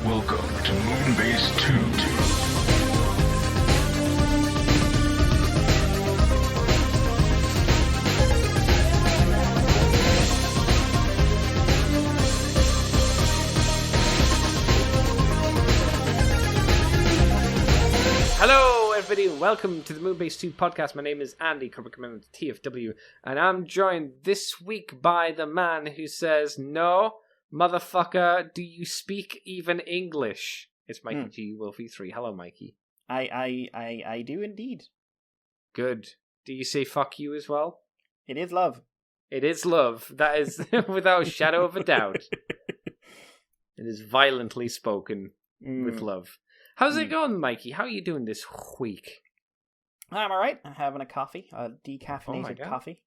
Welcome to Moonbase 2. Hello, everybody, and welcome to the Moonbase 2 podcast. My name is Andy, Corporate Commander of TFW, and I'm joined this week by the man who says, "No, motherfucker, do you speak even English?" It's Mikey G. Wolfie 3. Hello, Mikey. I do indeed. Good. Do you say fuck you as well? It is love. It is love. That is without a shadow of a doubt. It is violently spoken with love. How's it going, Mikey? How are you doing this week? I'm alright. I'm having a coffee, a decaffeinated coffee.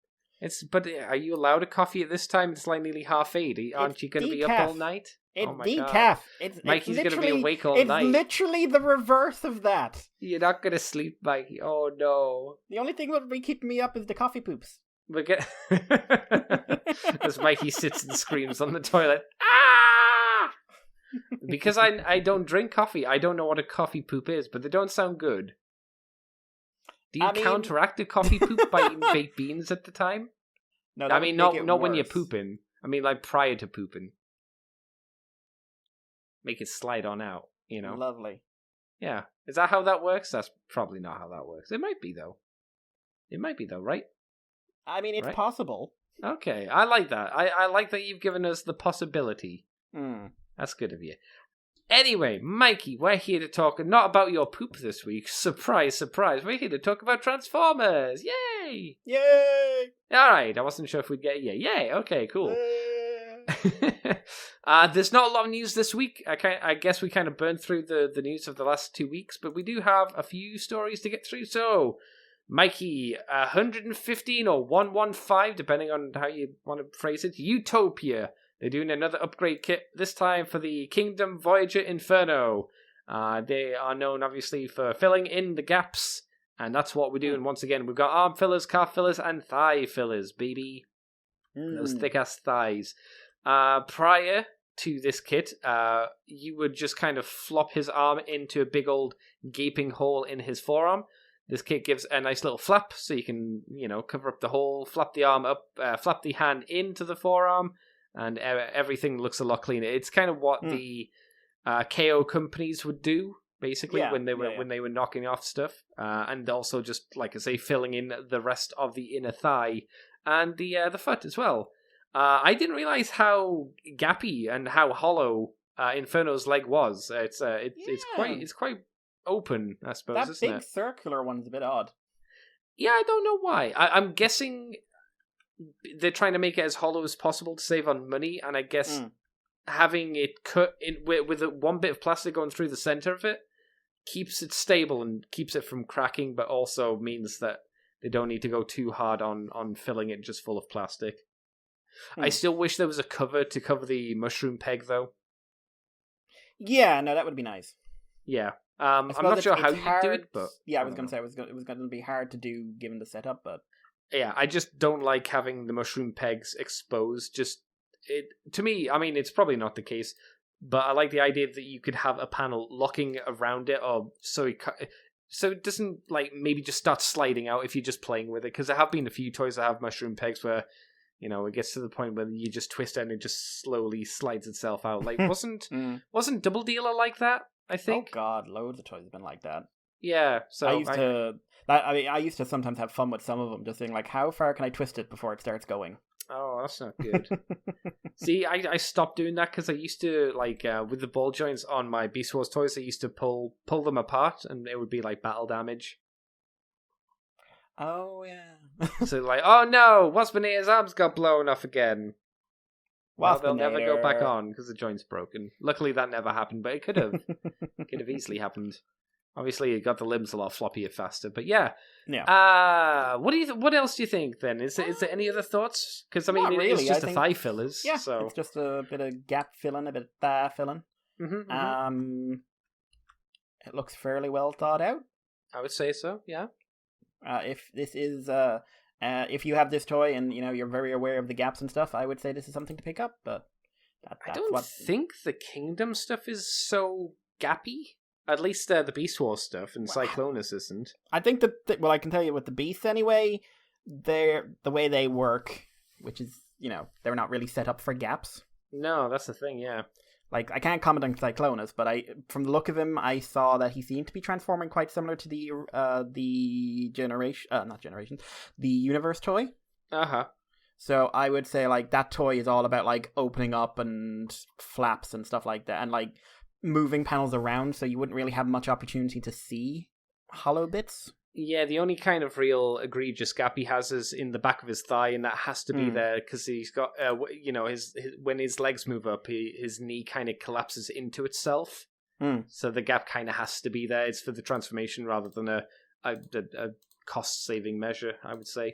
But are you allowed a coffee at this time? It's like nearly 8:30. Aren't you going to be up all night? It's decaf. Mikey's going to be awake all night. It's literally the reverse of that. You're not going to sleep, Mikey. Oh, no. The only thing that would be keeping me up is the coffee poops. As Mikey sits and screams on the toilet. Ah! Because I don't drink coffee, I don't know what a coffee poop is, but they don't sound good. Do you counteract a coffee poop by eating baked beans at the time? No, I mean, not when you're pooping. I mean, like prior to pooping. Make it slide on out, you know? Lovely. Yeah. Is that how that works? That's probably not how that works. It might be, though. Right? I mean, it's possible. Okay, I like that. I like that you've given us the possibility. That's good of you. Anyway, Mikey, we're here to talk not about your poop this week. Surprise, surprise. We're here to talk about Transformers. Yay! Yay! Alright, I wasn't sure if we'd get a yay. Yay, okay, cool. There's not a lot of news this week. I guess we kind of burned through the news of the last 2 weeks, but we do have a few stories to get through. So, Mikey, 115 or 115, depending on how you want to phrase it, Utopia. They're doing another upgrade kit, this time for the Kingdom Voyager Inferno. They are known, obviously, for filling in the gaps, and that's what we're doing once again. We've got arm fillers, calf fillers, and thigh fillers, baby. Those thick-ass thighs. Prior to this kit, you would just kind of flop his arm into a big old gaping hole in his forearm. This kit gives a nice little flap, so you can, cover up the hole, flap the arm up, flap the hand into the forearm, and everything looks a lot cleaner. It's kind of what the KO companies would do, basically, when they were knocking off stuff, and also just, like I say, filling in the rest of the inner thigh and the foot as well. I didn't realize how gappy and how hollow Inferno's leg was. It's quite open, I suppose. That big circular one's a bit odd. Yeah, I don't know why. I'm guessing they're trying to make it as hollow as possible to save on money, and I guess having it cut in with one bit of plastic going through the center of it keeps it stable and keeps it from cracking, but also means that they don't need to go too hard on filling it just full of plastic. I still wish there was a cover to cover the mushroom peg, though. Yeah, no, that would be nice. Yeah. I'm not sure how you do it, but... Yeah, I was going to say it was going to be hard to do given the setup, but... Yeah, I just don't like having the mushroom pegs exposed. To me, I mean, it's probably not the case, but I like the idea that you could have a panel locking around it, or so it doesn't, like, maybe just start sliding out if you're just playing with it, because there have been a few toys that have mushroom pegs where, it gets to the point where you just twist it and it just slowly slides itself out. Like, wasn't Double Dealer like that, I think? Oh god, loads of toys have been like that. Yeah, so... I used to sometimes have fun with some of them, just saying, like, how far can I twist it before it starts going? Oh, that's not good. See, I stopped doing that because I used to, like, with the ball joints on my Beast Wars toys, I used to pull them apart, and it would be, like, battle damage. Oh, yeah. So, like, oh no, Waspinator's arms got blown off again. Well, they'll never go back on because the joint's broken. Luckily, that never happened, but it could have. It could have easily happened. Obviously, it got the limbs a lot floppier faster, but yeah. What else do you think then? Is there any other thoughts? Because I mean, it's just thigh fillers. Yeah, so it's just a bit of gap filling, a bit of thigh filling. It looks fairly well thought out. I would say so. Yeah. If this is if you have this toy and you're very aware of the gaps and stuff, I would say this is something to pick up. But I don't think the Kingdom stuff is so gappy. At least the Beast Wars stuff and Cyclonus isn't. I think that well, I can tell you with the Beasts anyway, the way they work, which is, they're not really set up for gaps. No, that's the thing, yeah. Like, I can't comment on Cyclonus, but from the look of him, I saw that he seemed to be transforming quite similar to the Universe toy. Uh-huh. So I would say, like, that toy is all about, like, opening up and flaps and stuff like that, and, like, moving panels around, so you wouldn't really have much opportunity to see hollow bits. Yeah, the only kind of real egregious gap he has is in the back of his thigh, and that has to be there because he's got, his when his legs move up, his knee kind of collapses into itself. So the gap kind of has to be there. It's for the transformation rather than a cost-saving measure, I would say.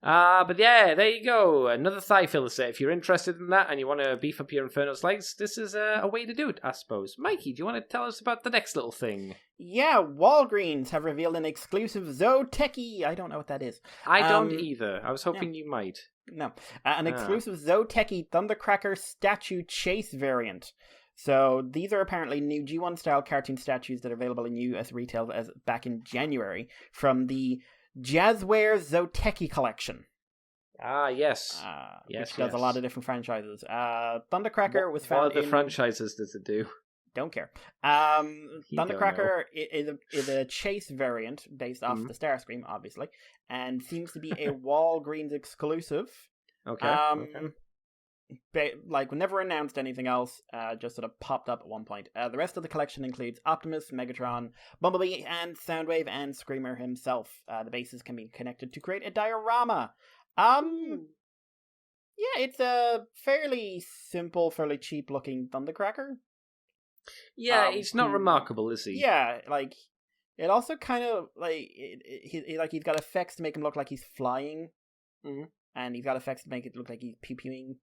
But yeah, there you go. Another thigh filler set. If you're interested in that and you want to beef up your Inferno's legs, this is a way to do it, I suppose. Mikey, do you want to tell us about the next little thing? Yeah, Walgreens have revealed an exclusive Zooteki. I don't know what that is. I don't either. I was hoping you might. No. An exclusive Zooteki Thundercracker statue chase variant. So these are apparently new G1-style cartoon statues that are available in US retail as back in January from the Jazzware Zooteki collection. Yes. Which does a lot of different franchises. Thundercracker was found What other franchises does it do? Don't care. Thundercracker is a chase variant based off the Starscream, obviously, and seems to be a Walgreens exclusive. Okay. Never announced anything else, just sort of popped up at one point. The rest of the collection includes Optimus, Megatron, Bumblebee, and Soundwave, and Screamer himself. The bases can be connected to create a diorama. Yeah, it's a fairly simple, fairly cheap-looking Thundercracker. Yeah, he's not remarkable, is he? Yeah, like, it also kind of, like, he's got effects to make him look like he's flying, and he's got effects to make it look like he's pew-pewing.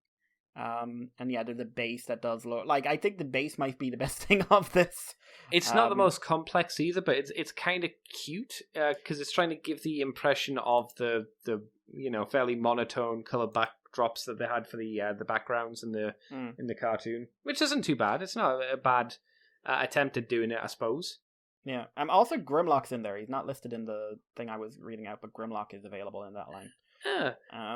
And yeah, there's a base that does look like, I think the base might be the best thing of this. It's not the most complex either, but it's kind of cute because it's trying to give the impression of the fairly monotone color backdrops that they had for the backgrounds in the cartoon, which isn't too bad. It's not a bad attempt at doing it, I suppose. Yeah, also Grimlock's in there. He's not listed in the thing I was reading out, but Grimlock is available in that line.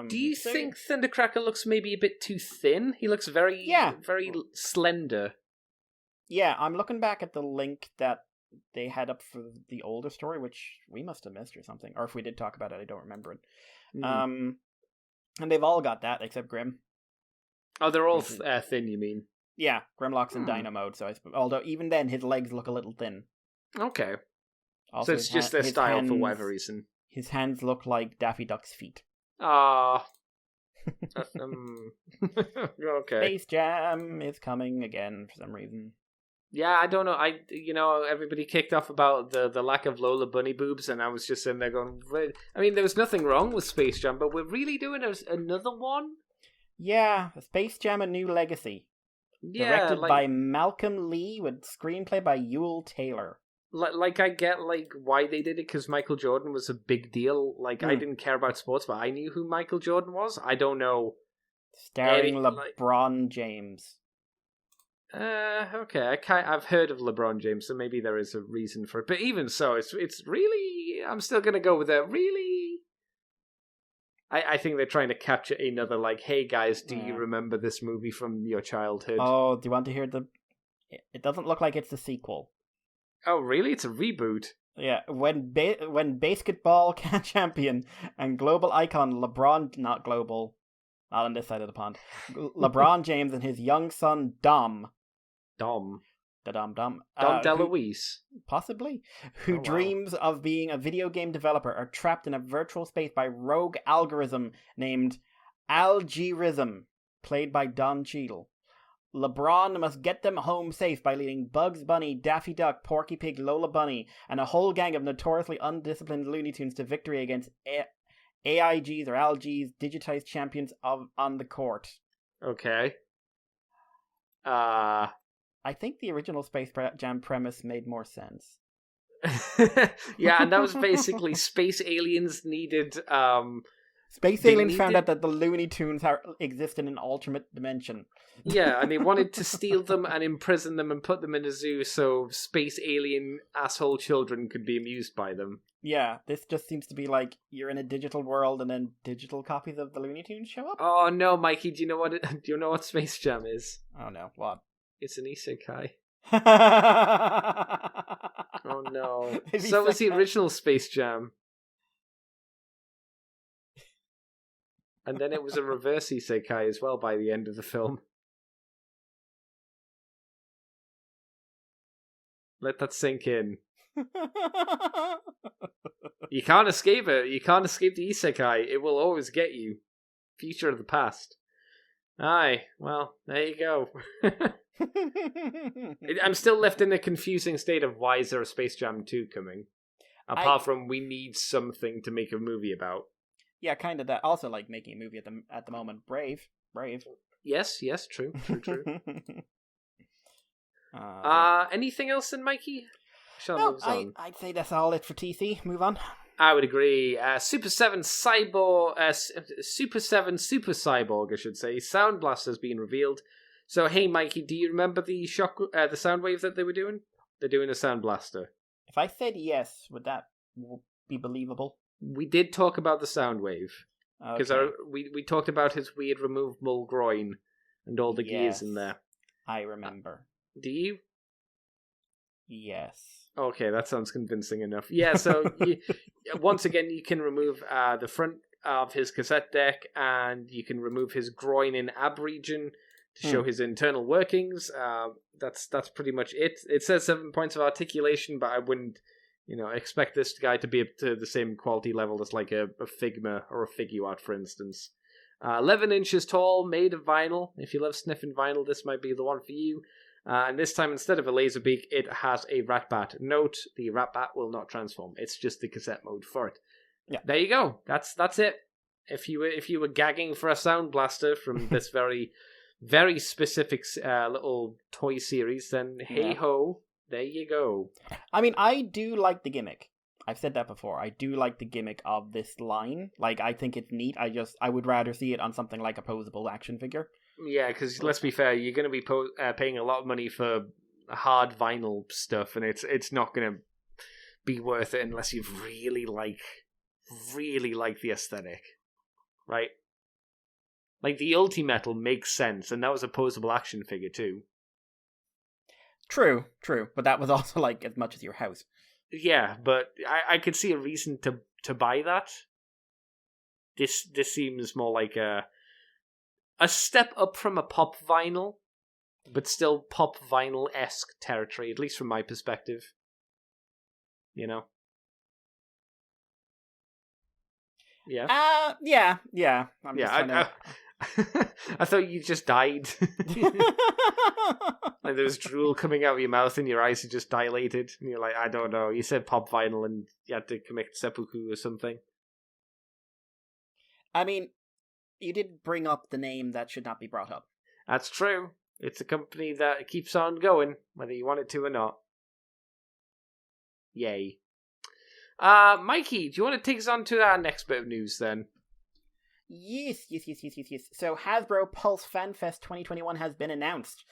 Do you think Thundercracker looks maybe a bit too thin? He looks very slender. Yeah, I'm looking back at the link that they had up for the older story, which we must have missed or something. Or if we did talk about it, I don't remember it. And they've all got that, except Grim. Oh, they're all thin, you mean? Yeah, Grimlock's in Dino mode, so although even then his legs look a little thin. Okay. Also, so it's just their style for whatever reason. His hands look like Daffy Duck's feet. Ah. Okay. Space Jam is coming again for some reason. Yeah, I don't know. Everybody kicked off about the lack of Lola Bunny boobs, and I was just sitting there going, I mean, there was nothing wrong with Space Jam, but we're really doing another one? Yeah, Space Jam: A New Legacy. Yeah, directed by Malcolm Lee with screenplay by Ewell Taylor. Like I get why they did it, because Michael Jordan was a big deal. I didn't care about sports, but I knew who Michael Jordan was. I don't know. Starring LeBron James. Okay. I've heard of LeBron James, so maybe there is a reason for it. But even so, it's really. I'm still gonna go with that. Really. I think they're trying to capture another hey guys, do you remember this movie from your childhood? Oh, do you want to hear It doesn't look like it's the sequel. Oh, really? It's a reboot. Yeah, when basketball champion and global icon LeBron, not on this side of the pond, LeBron James and his young son Dom DeLuise, possibly, who dreams of being a video game developer, are trapped in a virtual space by rogue algorithm named Algorithm, played by Don Cheadle. LeBron must get them home safe by leading Bugs Bunny, Daffy Duck, Porky Pig, Lola Bunny, and a whole gang of notoriously undisciplined Looney Tunes to victory against AIGs or LGs, digitized champions on the court. Okay. I think the original Space Jam premise made more sense. Yeah, and that was basically space aliens needed Space They aliens found needed- out that the Looney Tunes exist in an alternate dimension. Yeah, and they wanted to steal them and imprison them and put them in a zoo so space alien asshole children could be amused by them. Yeah, this just seems to be like you're in a digital world and then digital copies of the Looney Tunes show up. Oh no, Mikey, do you know what do you know what Space Jam is? Oh no, what? It's an isekai. Oh Oh no. So was the original Space Jam. And then it was a reverse isekai as well by the end of the film. Let that sink in. You can't escape it. You can't escape the isekai. It will always get you. Future of the past. Aye, well, there you go. I'm still left in a confusing state of why is there a Space Jam 2 coming? Apart from we need something to make a movie about. Yeah, kind of that. Also, like making a movie at the moment. Brave. Yes, true. Anything else then, Mikey? No, I'd say that's all it for TC. Move on. I would agree. Super 7 Cyborg, Super 7 Super Cyborg, I should say. Sound Blaster has been revealed. So, hey, Mikey, do you remember the the sound wave that they were doing? They're doing a Sound Blaster. If I said yes, would that be believable? We did talk about the sound wave because we talked about his weird removable groin and all the gears in there. I remember. Do you? Yes. Okay, that sounds convincing enough. Yeah, so once again, you can remove the front of his cassette deck, and you can remove his groin and ab region to show his internal workings. That's pretty much it. It says 7 points of articulation, but I wouldn't, expect this guy to be up to the same quality level as like a Figma or a Figuart, for instance. 11 inches tall, made of vinyl. If you love sniffing vinyl, this might be the one for you. And this time, instead of a laser beak, it has a rat bat. Note, the rat bat will not transform. It's just the cassette mode for it. Yeah. There you go. That's it. If you were gagging for a sound blaster from this very, very specific little toy series, then hey ho, there you go. I mean, I do like the gimmick. I've said that before. I do like the gimmick of this line. Like, I think it's neat. I would rather see it on something like a posable action figure. Yeah, because let's be fair, you're going to be paying a lot of money for hard vinyl stuff, and it's not going to be worth it unless you really like the aesthetic, right? Like the Ultimetal makes sense, and that was a posable action figure too. True, but that was also like as much as your house. Yeah, but I could see a reason to buy that. This seems more like a step up from a pop vinyl, but still pop vinyl-esque territory, at least from my perspective. Yeah. Yeah. I thought you just died. Like there was drool coming out of your mouth and your eyes had just dilated. And you're like, I don't know. You said pop vinyl and you had to commit seppuku or something. I mean, you did bring up the name that should not be brought up. That's true. It's a company that keeps on going, whether you want it to or not. Yay. Mikey, do you want to take us on to our next bit of news then? Yes. So Hasbro Pulse FanFest 2021 has been announced.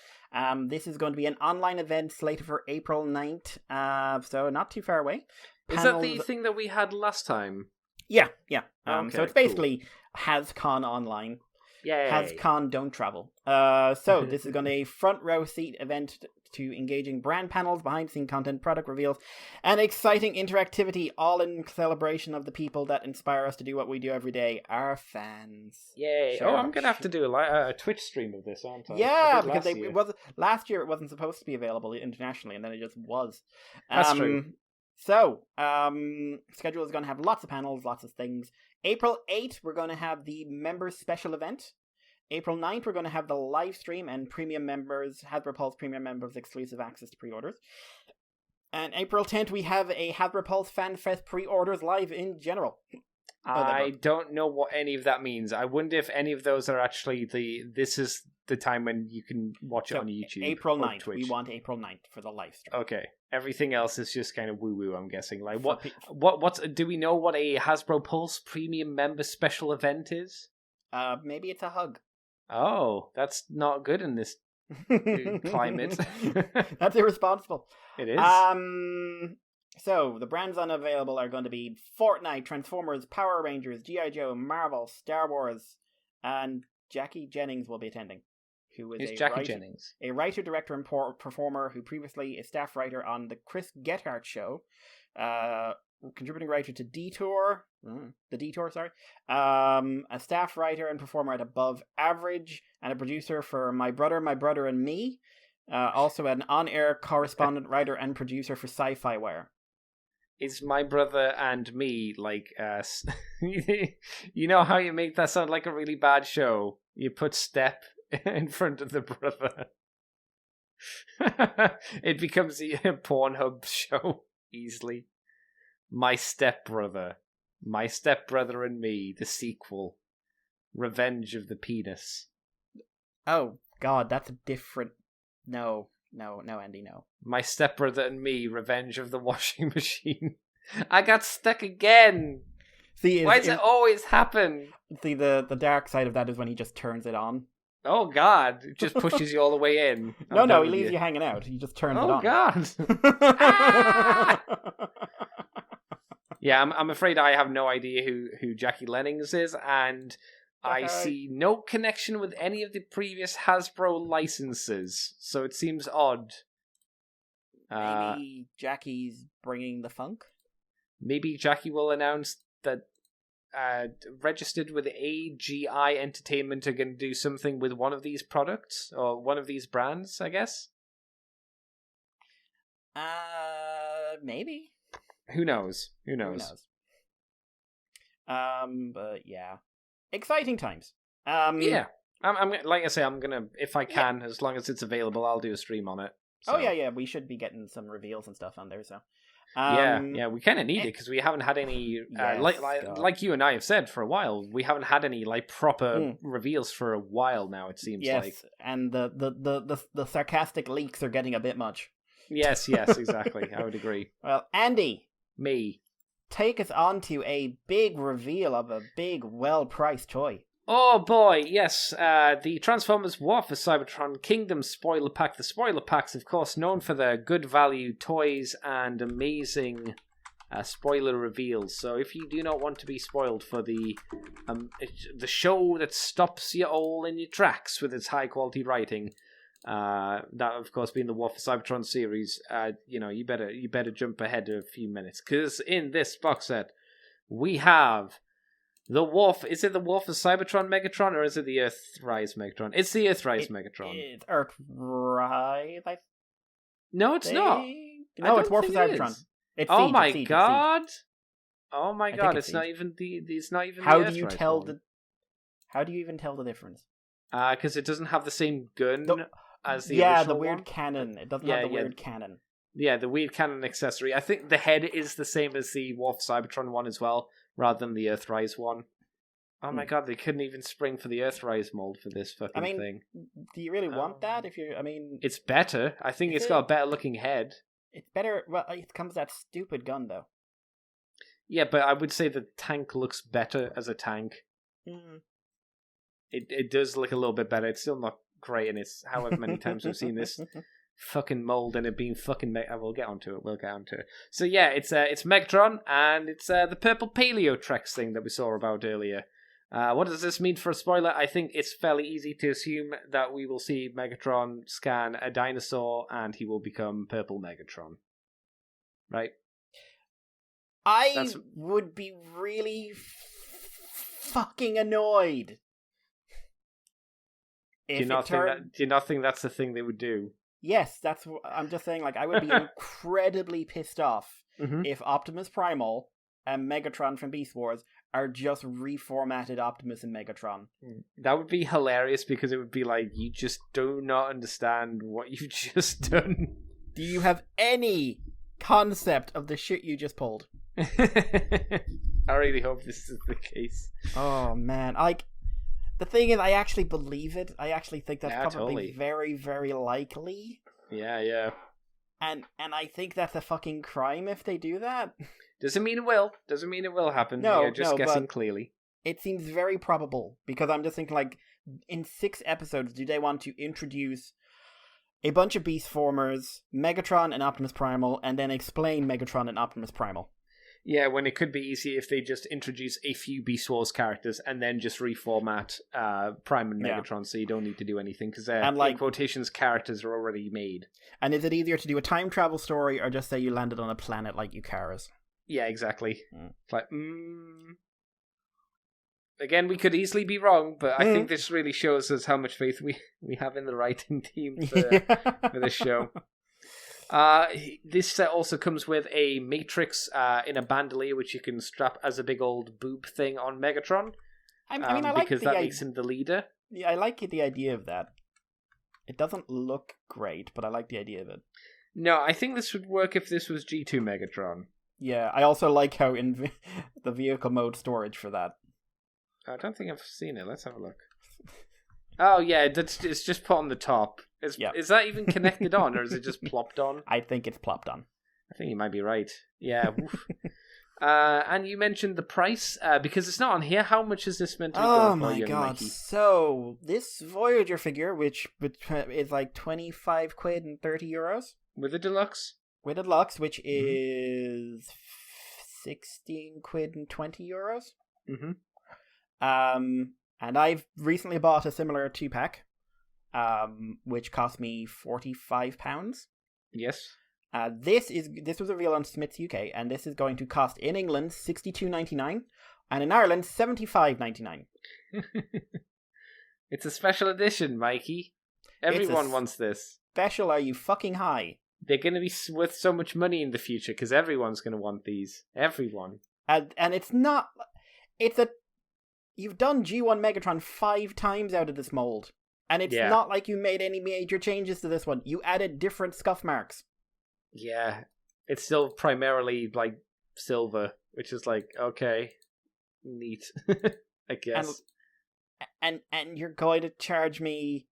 This is going to be an online event slated for April 9th, so not too far away. Is that the thing that we had last time? Yeah. Okay, so it's basically HasCon online. Yay. HasCon don't travel. So this is going to be a front row seat event to engaging brand panels, behind the scene content, product reveals, and exciting interactivity, all in celebration of the people that inspire us to do what we do every day, our fans. Yay. Sure. I'm going to have to do a Twitch stream of this, aren't I? Yeah, because last year it wasn't supposed to be available internationally, and then it just was. That's true. So, schedule is going to have lots of panels, lots of things. April 8th, we're going to have the members special event. April 9th, we're going to have the live stream and premium members, Hasbro Pulse premium members, exclusive access to pre-orders. And April 10th, we have a Hasbro Pulse FanFest pre-orders live in general. I don't know what any of that means. I wonder if any of those are actually this is the time when you can watch it on YouTube. April or 9th. Twitch. We want April 9th for the live stream. Okay. Everything else is just kind of woo-woo, I'm guessing. Like, what's do we know what a Hasbro Pulse Premium Member Special event is? Maybe it's a hug. Oh, that's not good in this climate. That's irresponsible. It is. So, the brands unavailable are going to be Fortnite, Transformers, Power Rangers, G.I. Joe, Marvel, Star Wars, and Jackie Jennings will be attending. Who is Jennings? A writer, director, and performer who previously a staff writer on the Chris Gethard Show, contributing writer to Detour, a staff writer and performer at Above Average, and a producer for My Brother, and Me. Also an on-air correspondent, writer, and producer for Sci-Fi Wire. Is My Brother and Me like you know how you make that sound like a really bad show? You put step in front of the brother. It becomes a Pornhub show easily. My Stepbrother and Me, the sequel. Revenge of the Penis. Oh God, that's a different. No, Andy, no. My Stepbrother and Me, Revenge of the Washing Machine. I got stuck again. See, why does it always happen? See, the dark side of that is when he just turns it on. Oh God! It just pushes you all the way in. No, he leaves you hanging out. He just turns it on. Oh God! Ah! Yeah, I'm afraid I have no idea who Jackie Lennings is, and I see no connection with any of the previous Hasbro licenses, so it seems odd. Maybe Jackie's bringing the funk? Maybe Jackie will announce that registered with AGI Entertainment are going to do something with one of these products, or one of these brands, I guess? Maybe. Who knows? But yeah. Exciting times. Yeah. I'm like I say, I'm gonna, if I can, as long as it's available, I'll do a stream on it. So. Oh yeah, we should be getting some reveals and stuff on there. So, we kind of need it because we haven't had any. Like you and I have said for a while, we haven't had any like proper reveals for a while now. It seems like, and the sarcastic leaks are getting a bit much. Yes, exactly. I would agree. Well, Andy, me, take us on to a big reveal of a big, well-priced toy. Oh boy, yes, the Transformers War for Cybertron Kingdom Spoiler Pack. The Spoiler Pack's, of course, known for their good value toys and amazing spoiler reveals. So if you do not want to be spoiled for the show that stops you all in your tracks with its high-quality writing, that, of course, being the War for Cybertron series, you better jump ahead a few minutes, because in this box set, we have... Is it the War for Cybertron Megatron, or is it the Earthrise Megatron? It's the Earthrise Megatron. It's Earthrise, No, it's not. No, it's War for Cybertron. It's oh Siege, my it's Siege, god! It's Siege. Oh my god! It's not even the. It's not even. How the do you Earthrise tell one. How do you even tell the difference? Because it doesn't have the same gun as the the original weird one. cannon. It doesn't have the weird cannon. Yeah, the weird cannon accessory. I think the head is the same as the War for Cybertron one as well, rather than the Earthrise one. Oh my god, they couldn't even spring for the Earthrise mold for this fucking thing. Do you really want that? It's better. I think it's got a better looking head. It's better. Well, it comes with that stupid gun though. Yeah, but I would say the tank looks better as a tank. Mm. It does look a little bit better. It's still not great, and it's however many times we've seen this fucking mold and it being fucking we'll get onto it. So yeah, it's Megatron, and it's the purple paleo Trex thing that we saw about earlier. What does this mean for a spoiler? I think it's fairly easy to assume that we will see Megatron scan a dinosaur and he will become purple Megatron. Right? I would be really fucking annoyed. Do you not think that's the thing they would do? Yes, I'm just saying, like, I would be incredibly pissed off if Optimus Primal and Megatron from Beast Wars are just reformatted Optimus and Megatron. That would be hilarious, because it would be like, you just do not understand what you've just done. Do you have any concept of the shit you just pulled? I really hope this is the case. Oh, man. The thing is, I actually believe it. I actually think that's probably totally. very, very likely. Yeah. And I think that's a fucking crime if they do that. Doesn't mean it will. Doesn't mean it will happen. No, You're just guessing but clearly. It seems very probable, because I'm just thinking, like, in 6 episodes, do they want to introduce a bunch of Beast Formers, Megatron and Optimus Primal, and then explain Megatron and Optimus Primal? Yeah, when it could be easy if they just introduce a few Beast Wars characters and then just reformat Prime and Megatron, so you don't need to do anything, because in quotations, characters are already made. And is it easier to do a time travel story, or just say you landed on a planet like Eucharis? Yeah, exactly. It's like, Again, we could easily be wrong, but I think this really shows us how much faith we have in the writing team for this show. This set also comes with a Matrix in a bandolier, which you can strap as a big old boob thing on Megatron. I like because that makes him the leader. Yeah, I like the idea of that. It doesn't look great, but I like the idea of it. No, I think this would work if this was G2 Megatron. Yeah, I also like how in the vehicle mode storage for that. I don't think I've seen it. Let's have a look. Oh, yeah, it's just put on the top. Is that even connected on, or is it just plopped on? I think it's plopped on. I think you might be right. Yeah. And you mentioned the price, because it's not on here. How much is this meant to be going for? Oh my god. Mikey? So, this Voyager figure, which is like 25 quid and 30 euros. With a deluxe? With a deluxe, which is 16 quid and 20 euros. Mm-hmm. And I've recently bought a similar 2-pack, which cost me £45. Yes. This was revealed on Smith's UK, and this is going to cost in England $62.99, and in Ireland $75.99. It's a special edition, Mikey. Everyone wants this. Special? Are you fucking high? They're going to be worth so much money in the future because everyone's going to want these. Everyone. And it's not. You've done G1 Megatron 5 times out of this mold, and it's not like you made any major changes to this one. You added different scuff marks. Yeah, it's still primarily like silver, which is like, okay, neat, I guess. And you're going to charge me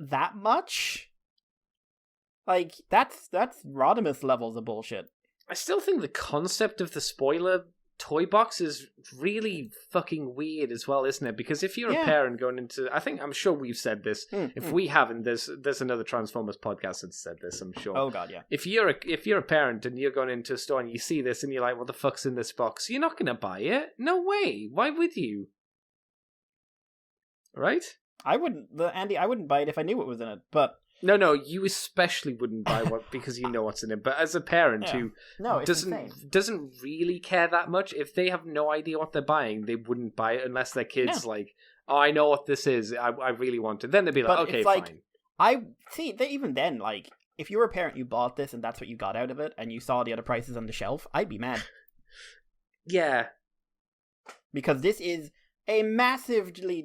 that much? Like, that's Rodimus levels of bullshit. I still think the concept of the spoiler toy box is really fucking weird as well, isn't it? Because if you're a parent going into, I'm sure we've said this. If we haven't, there's another Transformers podcast that said this, I'm sure. Oh god, yeah. If you're a parent and you're going into a store and you see this and you're like, what the fuck's in this box? You're not going to buy it. No way. Why would you? Right? I wouldn't buy it if I knew what was in it, but No, you especially wouldn't buy one because you know what's in it. But as a parent who doesn't really care that much, if they have no idea what they're buying, they wouldn't buy it unless their kid's like, oh, I know what this is. I really want it. Then they'd be like, okay, fine. Even then, like, if you were a parent, you bought this and that's what you got out of it, and you saw the other prices on the shelf, I'd be mad. Yeah. Because this is a massively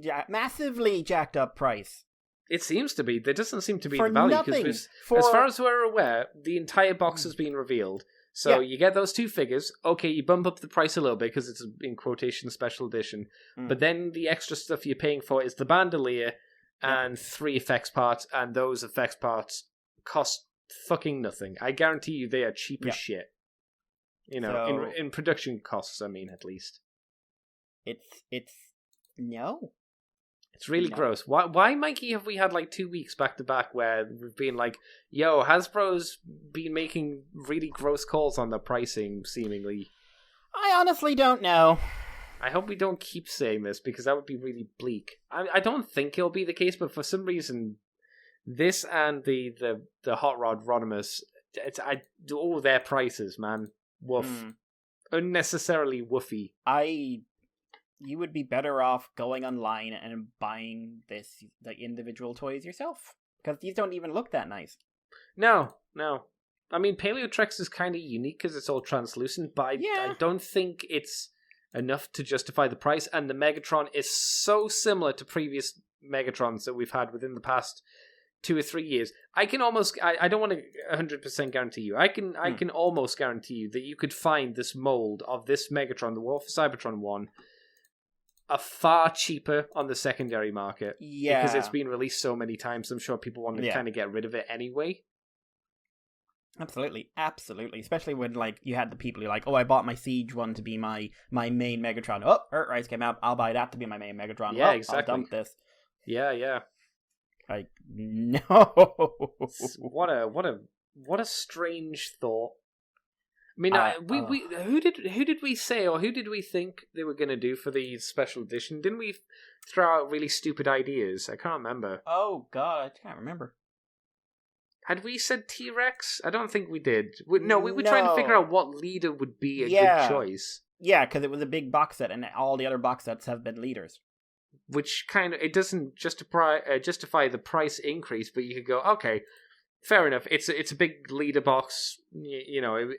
jacked up price. It seems to be. There doesn't seem to be for the value. Nothing. As far as we're aware, the entire box has been revealed. So you get those 2 figures. Okay, you bump up the price a little bit because it's in quotation special edition. But then the extra stuff you're paying for is the bandolier and 3 effects parts, and those effects parts cost fucking nothing. I guarantee you they are cheap as shit. You know, in production costs, I mean, at least. It's no. It's really gross. Why, Mikey, have we had like 2 weeks back to back where we've been like, yo, Hasbro's been making really gross calls on the pricing, seemingly? I honestly don't know. I hope we don't keep saying this because that would be really bleak. I don't think it'll be the case, but for some reason, this and the Hot Rod Rodimus, all their prices, man, woof. Unnecessarily woofy. You would be better off going online and buying the individual toys yourself. Because these don't even look that nice. No. I mean, Paleotrex is kind of unique because it's all translucent, but I don't think it's enough to justify the price. And the Megatron is so similar to previous Megatrons that we've had within the past 2 or 3 years. I can almost, I don't want to 100% guarantee you. I can almost guarantee you that you could find this mold of this Megatron, the War for Cybertron one, far cheaper on the secondary market. Yeah. Because it's been released so many times, I'm sure people want to kind of get rid of it anyway. Absolutely. Especially when, like, you had the people who like, oh, I bought my Siege one to be my main Megatron. Oh, Earthrise came out. I'll buy that to be my main Megatron. Yeah, oh, exactly. I'll dump this. Yeah. Like, no. What a strange thought. I mean, who did we say, or who did we think they were going to do for the special edition? Didn't we throw out really stupid ideas? I can't remember. Oh God, I can't remember. Had we said T-Rex? I don't think we did. We were trying to figure out what leader would be a good choice. Yeah, because it was a big box set, and all the other box sets have been leaders. Which kind of, it doesn't justify the price increase, but you could go, okay, fair enough. It's a big leader box. You know,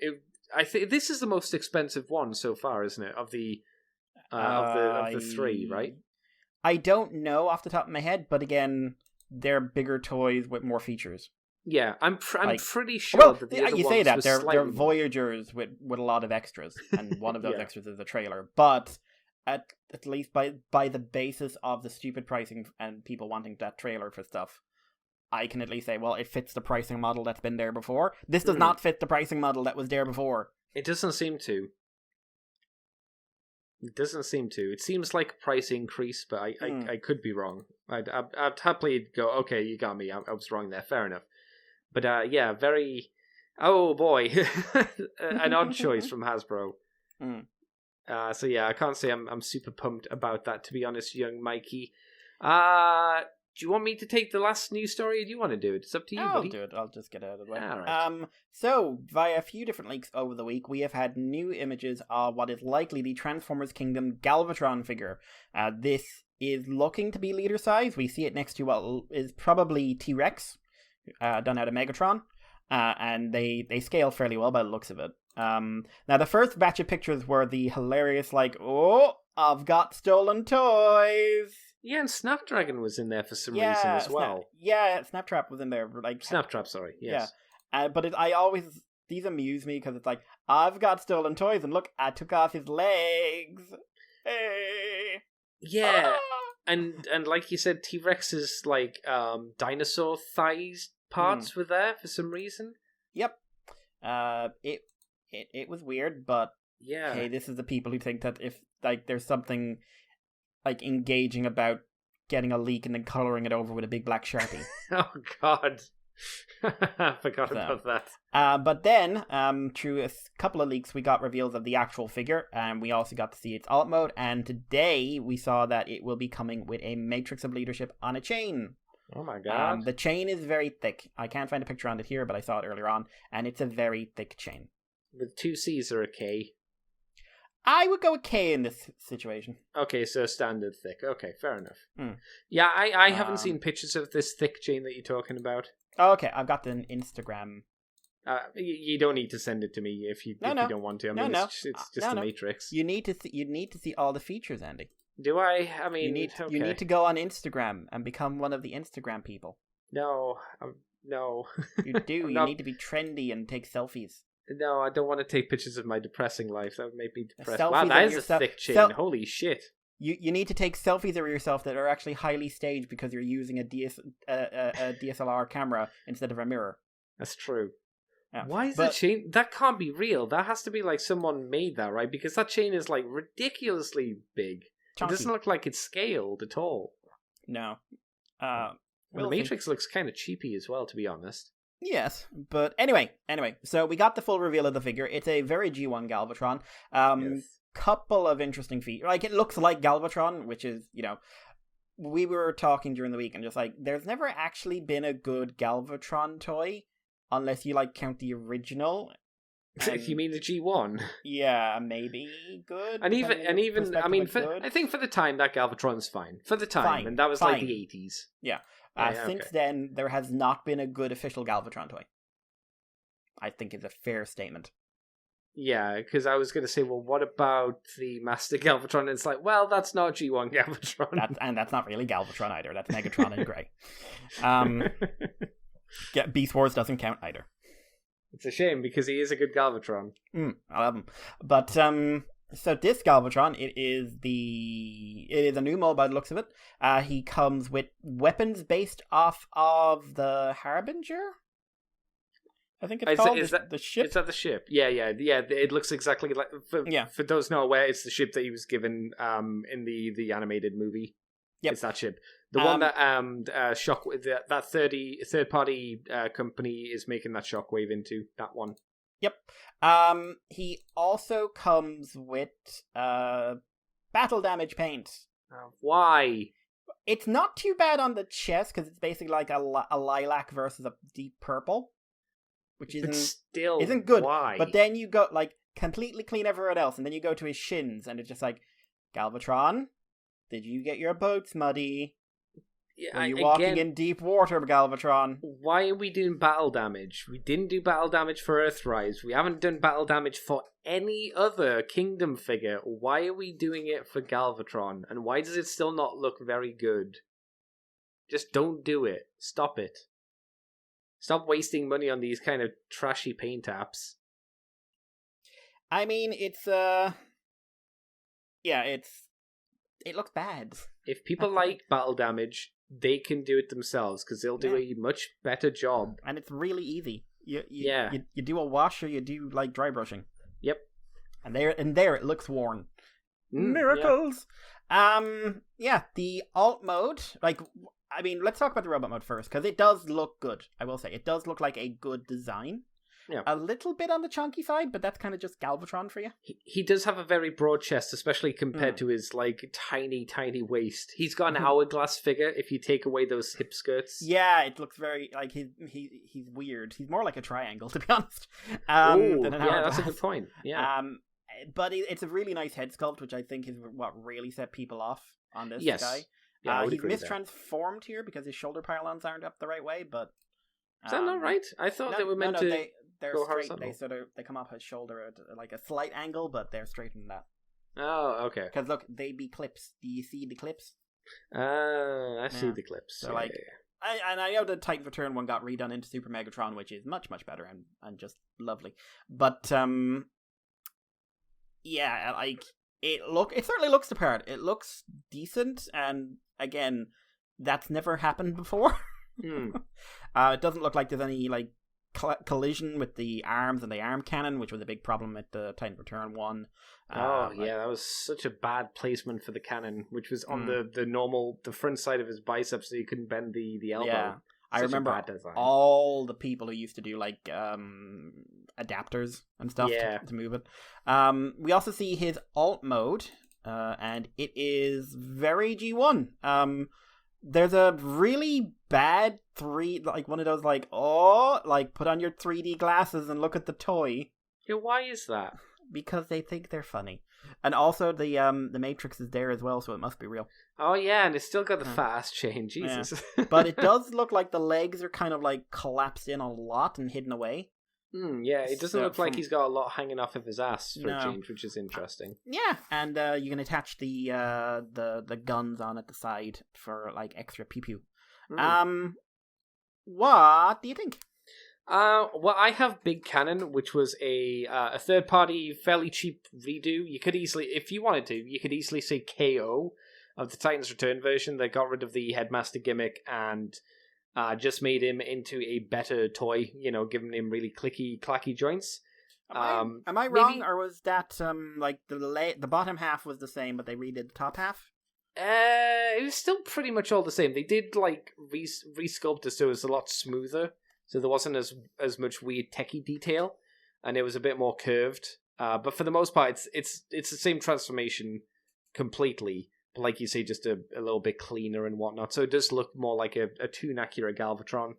I think this is the most expensive one so far, isn't it? Of the three, right? I don't know off the top of my head, but again, they're bigger toys with more features. Yeah, I'm pretty sure that the other you say that they're more. Voyagers with a lot of extras, and one of those extras is a trailer. But at least by the basis of the stupid pricing and people wanting that trailer for stuff, I can at least say, well, it fits the pricing model that's been there before. This does not fit the pricing model that was there before. It doesn't seem to. It seems like a price increase, but I could be wrong. I'd happily go, okay, you got me. I was wrong there. Fair enough. But yeah, very... Oh boy. An odd choice from Hasbro. So yeah, I can't say I'm super pumped about that, to be honest, young Mikey. Do you want me to take the last news story, or do you want to do it? It's up to you, buddy. I'll do it. I'll just get out of the way. All right. So, via a few different leaks over the week, we have had new images of what is likely the Transformers Kingdom Galvatron figure. This is looking to be leader size. We see it next to what is probably T-Rex, done out of Megatron. And they scale fairly well by the looks of it. Now, the first batch of pictures were the hilarious, like, oh, I've got stolen toys. Yeah, and Snapdragon was in there for some reason as well. Snaptrap was in there. Like Snaptrap, sorry, yes. Yeah, but these amuse me because it's like, I've got stolen toys, and look, I took off his legs. Hey. Yeah, and like you said, T-Rex's like dinosaur thighs parts were there for some reason. Yep. It was weird, but yeah. Hey, this is the people who think that if like there's something like engaging about getting a leak and then coloring it over with a big black Sharpie. Oh God. I forgot about that. But then, through a couple of leaks, we got reveals of the actual figure, and we also got to see its alt mode, and today we saw that it will be coming with a Matrix of Leadership on a chain. Oh my God. The chain is very thick. I can't find a picture on it here, but I saw it earlier on, and it's a very thick chain. With 2 C's or a K? I would go with K in this situation. Okay, so standard thick. Okay, fair enough. Yeah, I haven't seen pictures of this thick chain that you're talking about. Oh, okay, I've got an Instagram. You don't need to send it to me if you don't want to. I mean, it's just a Matrix. You need to see all the features, Andy. Do I? I mean, you need to go on Instagram and become one of the Instagram people. No, no. You do. You need to be trendy and take selfies. No, I don't want to take pictures of my depressing life. That would make me depressed. Selfies wow, that is a thick chain. Holy shit. You need to take selfies of yourself that are actually highly staged because you're using a DSLR camera instead of a mirror. That's true. Yeah. Why is that chain? That can't be real. That has to be like someone made that, right? Because that chain is like ridiculously big. Chunky. It doesn't look like it's scaled at all. No. The Matrix looks kind of cheapy as well, to be honest. Yes, but anyway, so we got the full reveal of the figure. It's a very G1 Galvatron. Yes. Couple of interesting features. Like, it looks like Galvatron, which is, we were talking during the week and just like, there's never actually been a good Galvatron toy, unless you count the original. You mean the G1? Yeah, maybe good. And even I mean, I think for the time that Galvatron's fine. For the time, and that was like the 80s. Yeah. Since then, there has not been a good official Galvatron toy. I think is a fair statement. Yeah, because I was going to say, well, what about the Master Galvatron? And it's like, well, that's not G1 Galvatron. That's not really Galvatron either. That's Megatron in grey. Beast Wars doesn't count either. It's a shame, because he is a good Galvatron. I love him. But, So this Galvatron, it is a new mode by the looks of it. He comes with weapons based off of the Harbinger. I think it's called the ship. Is that the ship? Yeah. It looks exactly like. For those not aware, it's the ship that he was given in the animated movie. Yep. It's that ship. The one that Shockwave, that third party company is making that Shockwave into, that one. Yep. He also comes with battle damage paint. Why? It's not too bad on the chest because it's basically like a lilac versus a deep purple, which isn't good. Why? But then you go like completely clean everywhere else, and then you go to his shins, and it's just like, Galvatron, did you get your boots muddy? Are you walking in deep water, Galvatron? Why are we doing battle damage? We didn't do battle damage for Earthrise. We haven't done battle damage for any other Kingdom figure. Why are we doing it for Galvatron? And why does it still not look very good? Just don't do it. Stop it. Stop wasting money on these kind of trashy paint apps. I mean, it looks bad. If people like battle damage, they can do it themselves because they'll do a much better job. And it's really easy. You do a wash or you do like dry brushing. Yep. And there it looks worn. Miracles. Yeah. The alt mode, let's talk about the robot mode first because it does look good. I will say it does look like a good design. Yeah. A little bit on the chunky side, but that's kind of just Galvatron for you. He does have a very broad chest, especially compared to his tiny waist. He's got an hourglass figure if you take away those hip skirts. Yeah, it looks very like he's weird. He's more like a triangle, to be honest. Than an hourglass. That's a good point. Yeah. But it's a really nice head sculpt, which I think is what really set people off on this guy. Yeah, he's mistransformed here because his shoulder pylons aren't up the right way, but is that not right? I thought they were meant to. They're straight. They come off his shoulder at like a slight angle, but they're straight in that. Oh, okay. Because look, they be clips. Do you see the clips? I see the clips. So I know the Titan Return one got redone into Super Megatron, which is much better and just lovely. But it certainly looks the part. It looks decent, and again, that's never happened before. It doesn't look like there's any collision with the arms and the arm cannon, which was a big problem at the Titan Return one. That was such a bad placement for the cannon, which was on the front side of his biceps, so you couldn't bend the elbow. Yeah, I remember all the people who used to do adapters and stuff to move it. We also see his alt mode, and it is very G1. There's a really bad one of those put on your 3D glasses and look at the toy. Yeah, why is that? Because they think they're funny. And also the Matrix is there as well, so it must be real. Oh yeah, and it's still got the fast chain, Jesus. Yeah. But it does look like the legs are kind of collapsed in a lot and hidden away. Yeah, it doesn't look like he's got a lot hanging off of his ass for a change, which is interesting. Yeah, and you can attach the guns on at the side for extra pew pew. What do you think? Well, I have Big Cannon, which was a third party, fairly cheap redo. You could easily, if you wanted to, you could easily say KO of the Titans Return version. They got rid of the headmaster gimmick and just made him into a better toy, giving him really clacky joints. Am I wrong, or was that the bottom half was the same, but they redid the top half? It was still pretty much all the same. They did resculpt it so it was a lot smoother, so there wasn't as much weird techie detail, and it was a bit more curved. But for the most part, it's the same transformation completely. But like you say, just a little bit cleaner and whatnot. So it does look more like a toon accurate Galvatron.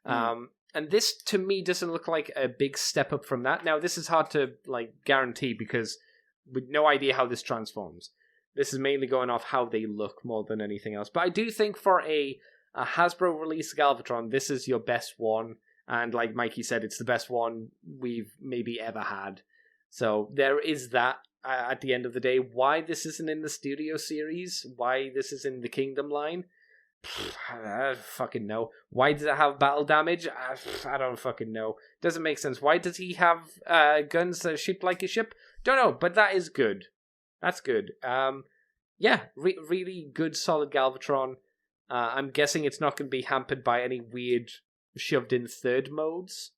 And this, to me, doesn't look like a big step up from that. Now, this is hard to guarantee because with no idea how this transforms. This is mainly going off how they look more than anything else. But I do think for a Hasbro release Galvatron, this is your best one. And like Mikey said, it's the best one we've maybe ever had. So there is that. At the end of the day, why this isn't in the Studio series, why this is in the Kingdom line, I don't fucking know. Why does it have battle damage? I don't fucking know. Doesn't make sense. Why does he have guns that are shaped like a ship? Don't know, but that is good. That's good. Really good, solid Galvatron. I'm guessing it's not going to be hampered by any weird shoved-in third modes,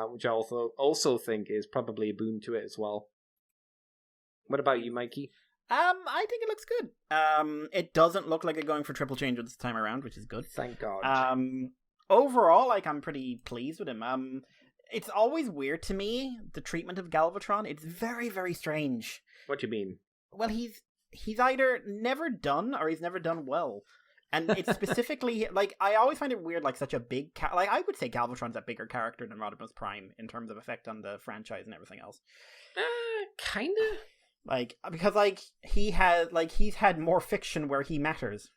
which I also think is probably a boon to it as well. What about you, Mikey? I think it looks good. It doesn't look like they're going for triple change this time around, which is good. Thank God. Overall, like, I'm pretty pleased with him. It's always weird to me, the treatment of Galvatron. It's very, very strange. What do you mean? Well, he's either never done or he's never done well. And it's specifically, like, I always find it weird, like, such a big... like, I would say Galvatron's a bigger character than Rodimus Prime in terms of effect on the franchise and everything else. Kinda. Like, because, like, he's had more fiction where he matters.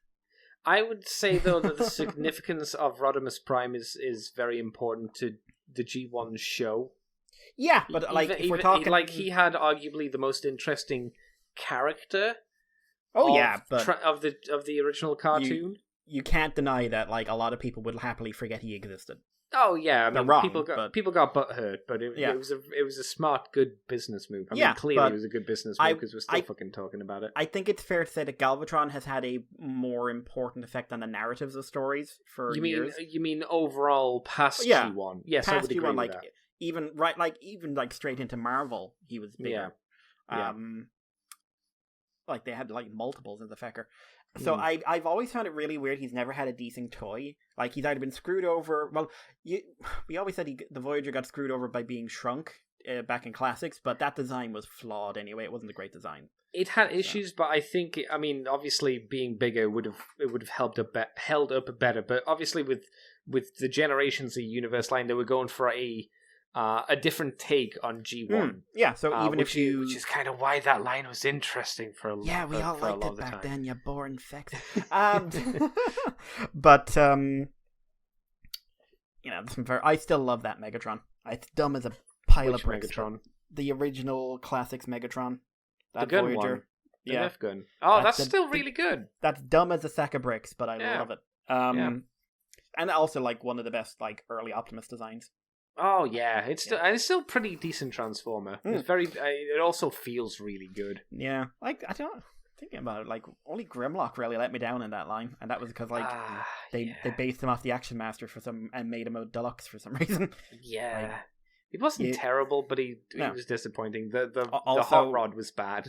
I would say, though, that the significance of Rodimus Prime is very important to the G1 show. Yeah, but, like, if we're talking... Like, he had arguably the most interesting character... but of the original cartoon. You can't deny that, like, a lot of people would happily forget he existed. Oh yeah, I mean, wrong, people got butthurt, but it was a smart, good business move. I mean, clearly it was a good business move because we're still fucking talking about it. I think it's fair to say that Galvatron has had a more important effect on the narratives of stories for years. You mean overall past G1? Yes, I would agree with that. Even straight into Marvel, he was bigger. Yeah. Like, they had, like, multiples of the fecker. So I've always found it really weird he's never had a decent toy. Like, he's either been screwed over... Well, we always said the Voyager got screwed over by being shrunk back in Classics, but that design was flawed anyway. It wasn't a great design. It had issues, but I think... I mean, obviously, being bigger would have held up better. But obviously, with the Generations of Universe line, they were going for a different take on G1. Yeah, so even which is kind of why that line was interesting for a long time. Yeah, we all liked it back then, you boring sex. But, I still love that Megatron. It's dumb as a pile of bricks. Megatron? The original Classics Megatron. That the gun Voyager. One. The Nerf gun. Oh, that's still really good. That's dumb as a sack of bricks, but I love it. And also, like, one of the best, like, early Optimus designs. Oh yeah, it's still pretty decent Transformer. It's very. It also feels really good. Yeah, like thinking about it, like only Grimlock really let me down in that line, and that was because they based him off the Action Master and made him a deluxe for some reason. Yeah, like, he wasn't terrible, but he was disappointing. The hot rod was bad.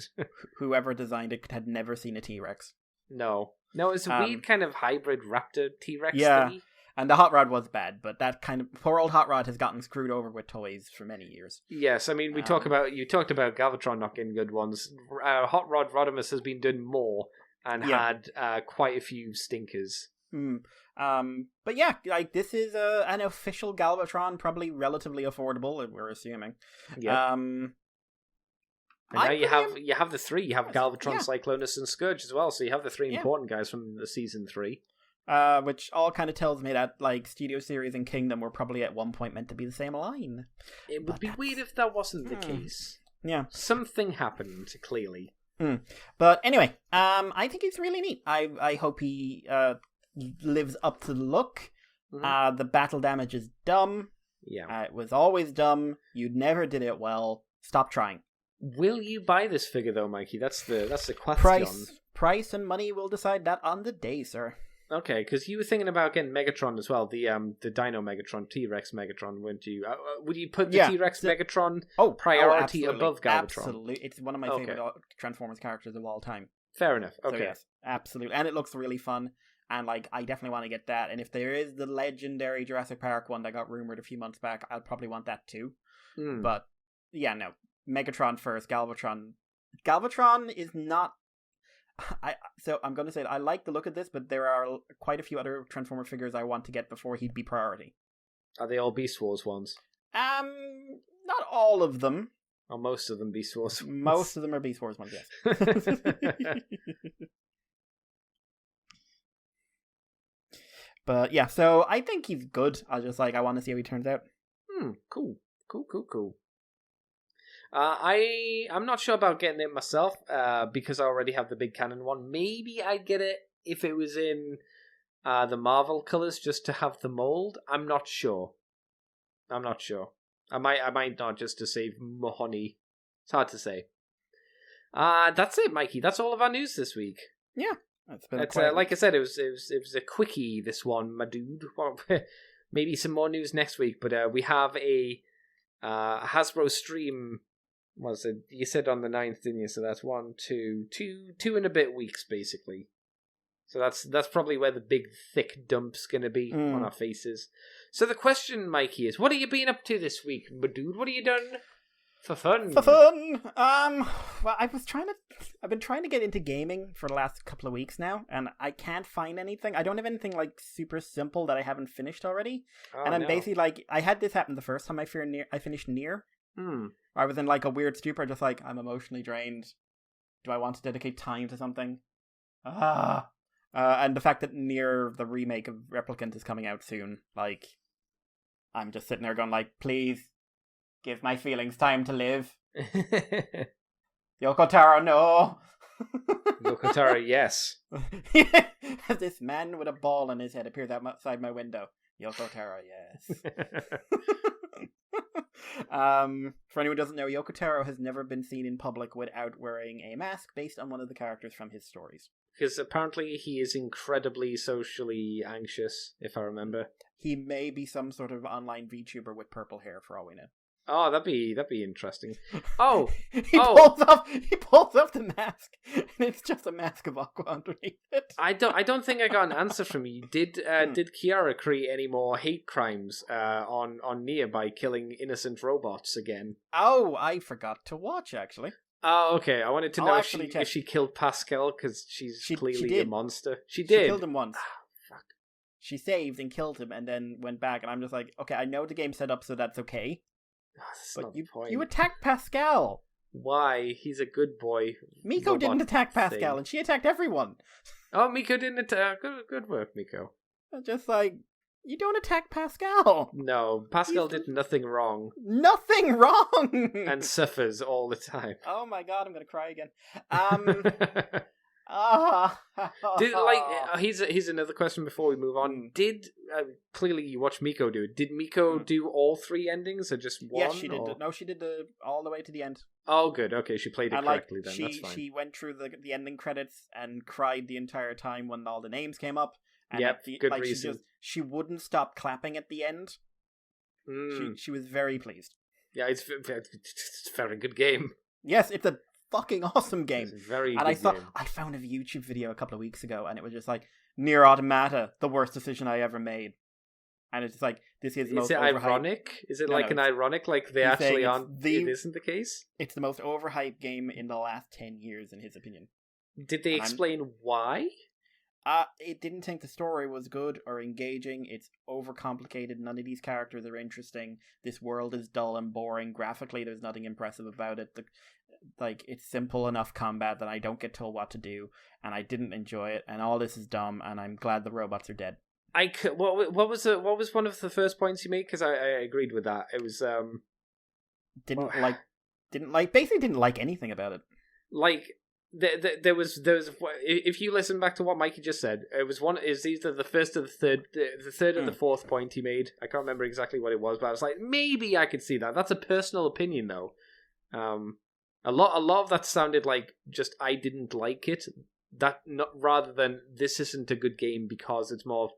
Whoever designed it had never seen a T-Rex. No, it's a weird kind of hybrid Raptor T-Rex thingy. And the Hot Rod was bad, but that kind of poor old Hot Rod has gotten screwed over with toys for many years. Yes, I mean you talked about Galvatron not getting good ones. Hot Rod Rodimus has been doing more and had quite a few stinkers. But yeah, like this is an official Galvatron, probably relatively affordable, we're assuming. Yeah. And now you have the three. You have Galvatron, Cyclonus, and Scourge as well. So you have the three important guys from the season 3. Which all kind of tells me that, like, Studio Series and Kingdom were probably at one point meant to be the same line. It would be weird if that wasn't the case. Yeah. Something happened, clearly. But anyway, I think it's really neat. I hope he lives up to the look. The battle damage is dumb. Yeah. It was always dumb. You never did it well. Stop trying. Will you buy this figure, though, Mikey? That's the question. Price and money will decide that on the day, sir. Okay, because you were thinking about getting Megatron as well, the Dino Megatron, T-Rex Megatron, weren't you? Would you put the T-Rex Megatron priority above Galvatron? Absolutely. It's one of my favorite Transformers characters of all time. Fair enough. Okay. So yes, absolutely. And it looks really fun. And, like, I definitely want to get that. And if there is the legendary Jurassic Park one that got rumored a few months back, I'll probably want that too. But, yeah, no. Megatron first, Galvatron. Galvatron is not... So I'm going to say I like the look of this, but there are quite a few other Transformer figures I want to get before he'd be priority. Are they all Beast Wars ones? Not all of them. Or most of them Beast Wars ones? Most of them are Beast Wars ones, yes. But yeah, so I think he's good. I want to see how he turns out. Cool. I'm not sure about getting it myself, because I already have the big cannon one. Maybe I'd get it if it was in the Marvel colors, just to have the mold. I'm not sure. I might not, just to save money. It's hard to say. That's it, Mikey. That's all of our news this week. Yeah. It's been Like I said, it was a quickie, this one, my dude. Well, maybe some more news next week, but we have a Hasbro stream. Was it? You said on the 9th, didn't you? So that's 2 and a bit weeks, basically. So that's probably where the big thick dump's gonna be on our faces. So the question, Mikey, is what have you been up to this week, my dude? What have you done for fun? Well, I've been trying to get into gaming for the last couple of weeks now, and I can't find anything. I don't have anything like super simple that I haven't finished already. And I'm basically like, I had this happen the first time I finished Nier. I was in like a weird stupor, just like, I'm emotionally drained. Do I want to dedicate time to something? And the fact that Nier, the remake of Replicant, is coming out soon, like, I'm just sitting there going like, please, give my feelings time to live. Yoko Taro, no. Yoko Taro, yes. This man with a ball on his head appears outside my window. Yoko Taro, yes. For anyone who doesn't know, Yoko Taro has never been seen in public without wearing a mask based on one of the characters from his stories. Because apparently he is incredibly socially anxious, if I remember. He may be some sort of online VTuber with purple hair, for all we know. Oh, that'd be interesting. Oh, he pulls off the mask, and it's just a mask of Aqua underneath it. I don't think I got an answer from you. Did Kiara create any more hate crimes on Nia by killing innocent robots again? Oh, I forgot to watch actually. Oh, okay. I wanted to know if she killed Pascal because she's clearly a monster. She did. She killed him once. Fuck. She saved and killed him, and then went back. And I'm just like, okay, I know the game's set up, so that's okay. But you attacked Pascal. Why? He's a good boy. Miko didn't attack Pascal, and she attacked everyone. Oh, Miko didn't attack. Good work, Miko. Just like, you don't attack Pascal. No, Pascal did nothing wrong. Nothing wrong! And suffers all the time. Oh my god, I'm gonna cry again. Here's another question before we move on. Did clearly you watched Miko do it? Did Miko do all 3 endings or just one? Yes, she did. No, she did all the way to the end. Oh, good. Okay, she played it correctly then. That's fine. She went through the ending credits and cried the entire time when all the names came up. And good reason. She wouldn't stop clapping at the end. She was very pleased. Yeah, it's a very good game. Yes, it's a fucking awesome game. It's a very good game. I found a YouTube video a couple of weeks ago, and it was just like, Nier Automata, the worst decision I ever made. And it's just like, this is the most overhyped... ironic? Is it an ironic, like they actually aren't... It isn't the case? It's the most overhyped game in the last 10 years, in his opinion. Did they explain why? It didn't think the story was good or engaging. It's overcomplicated. None of these characters are interesting. This world is dull and boring. Graphically, there's nothing impressive about it. It's simple enough combat that I don't get told what to do, and I didn't enjoy it. And all this is dumb, and I'm glad the robots are dead. What was one of the first points you made? Because I agreed with that. It was basically didn't like anything about it. Like. There was if you listen back to what Mikey just said, it was either the first or the third or the fourth point he made. I can't remember exactly what it was, but I was like, maybe I could see that. That's a personal opinion though. A lot of that sounded like just I didn't like it. That not rather than this isn't a good game because it's more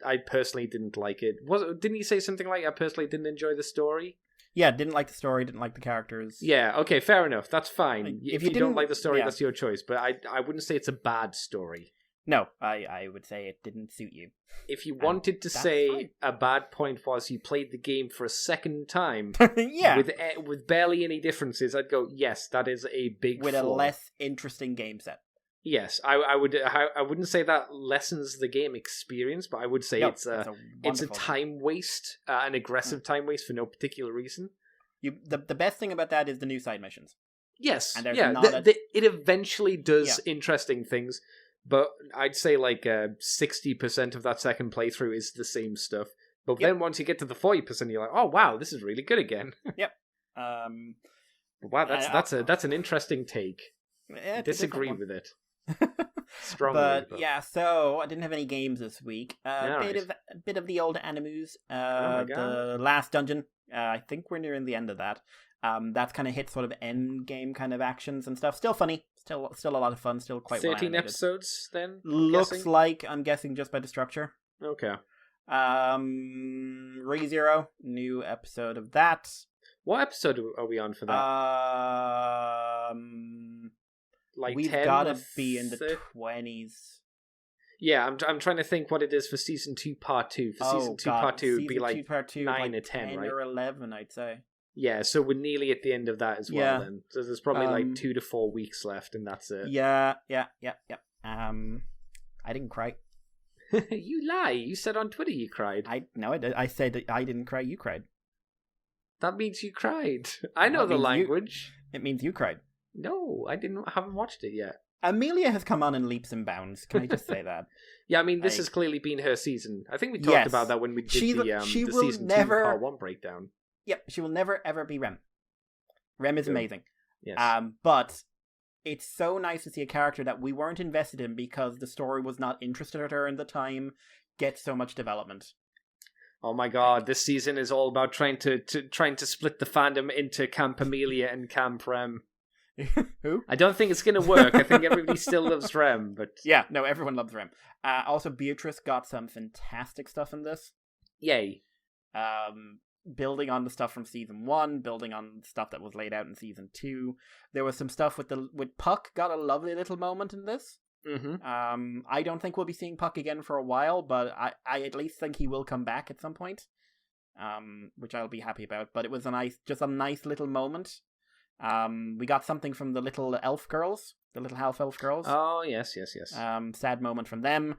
I personally didn't like it. Didn't he say something like I personally didn't enjoy the story? Yeah, didn't like the story, didn't like the characters. Yeah, okay, fair enough. That's fine. If you don't like the story, yeah. That's your choice. But I wouldn't say it's a bad story. No, I would say it didn't suit you. If you wanted to say fine. A bad point was you played the game for a second time, yeah, with barely any differences, I'd go, yes, that is a big with flaw. A less interesting game set. Yes, I wouldn't say that lessens the game experience, but I would say it's a time waste, an aggressive time waste for no particular reason. The best thing about that is the new side missions. Yes, it eventually does interesting things, but I'd say 60% of that second playthrough is the same stuff. But then once you get to the 40%, you're like, oh wow, this is really good again. Yep. Wow, that's an interesting take. I disagree with it. Strongly, but yeah, so I didn't have any games this week. A bit of the old animus. The last dungeon I think we're nearing the end of that. That's kind of hit sort of end game kind of actions and stuff. Still funny. Still a lot of fun. Still quite 13 well episodes then? Looks like, I'm guessing just by the structure. Okay. ReZero, new episode of that. What episode are we on for that? Like we've 10 got or to be in the 20s. Yeah, I'm trying to think what it is for season 2 part 2. For season 2 part 2 would be like 9 like or 10, right? or 11, I'd say. Yeah, so we're nearly at the end of that as well then. So there's probably like 2 to 4 weeks left and that's it. Yeah. I didn't cry. You lie. You said on Twitter you cried. I did. I said that I didn't cry, you cried. That means you cried. I know the language. It means you cried. No, I haven't watched it yet. Amelia has come on in leaps and bounds. Can I just say that? Yeah, I mean, this has clearly been her season. I think we talked about that when we did the season 2 part 1 breakdown. Yep, she will never ever be Rem. Rem is amazing. Yes. But it's so nice to see a character that we weren't invested in because the story was not interested in her in the time get so much development. Oh my god, this season is all about trying to split the fandom into Camp Amelia and Camp Rem. Who? I don't think it's going to work. I think everybody still loves Rem, but... Yeah, no, everyone loves Rem. Also, Beatrice got some fantastic stuff in this. Yay. Building on the stuff from season 1, building on stuff that was laid out in season 2. There was some stuff with Puck got a lovely little moment in this. Mm-hmm. I don't think we'll be seeing Puck again for a while, but I at least think he will come back at some point. Which I'll be happy about. But it was a nice little moment. We got something from the little elf girls, the little half elf girls. Oh, yes. Sad moment from them.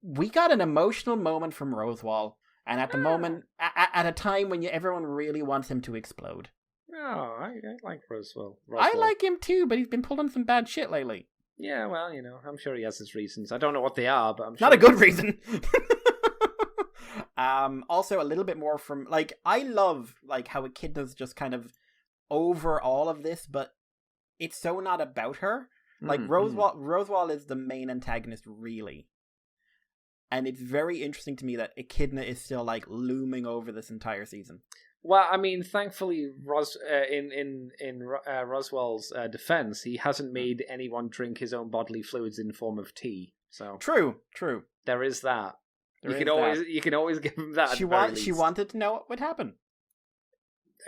We got an emotional moment from Rosewall. And at the moment, at a time when everyone really wants him to explode. Oh, I like Rosewell. I like him too, but he's been pulling some bad shit lately. Yeah, well, I'm sure he has his reasons. I don't know what they are, but I'm sure... Not a good reason. Also, a little bit more from... Like, I love how Echidna's just kind of over all of this, but it's so not about her. Like, Rosewall is the main antagonist, really. And it's very interesting to me that Echidna is still looming over this entire season. Well, I mean, thankfully, in Roswell's defense, he hasn't made anyone drink his own bodily fluids in form of tea. So true. There is that. You can always give him that. She wanted to know what would happen.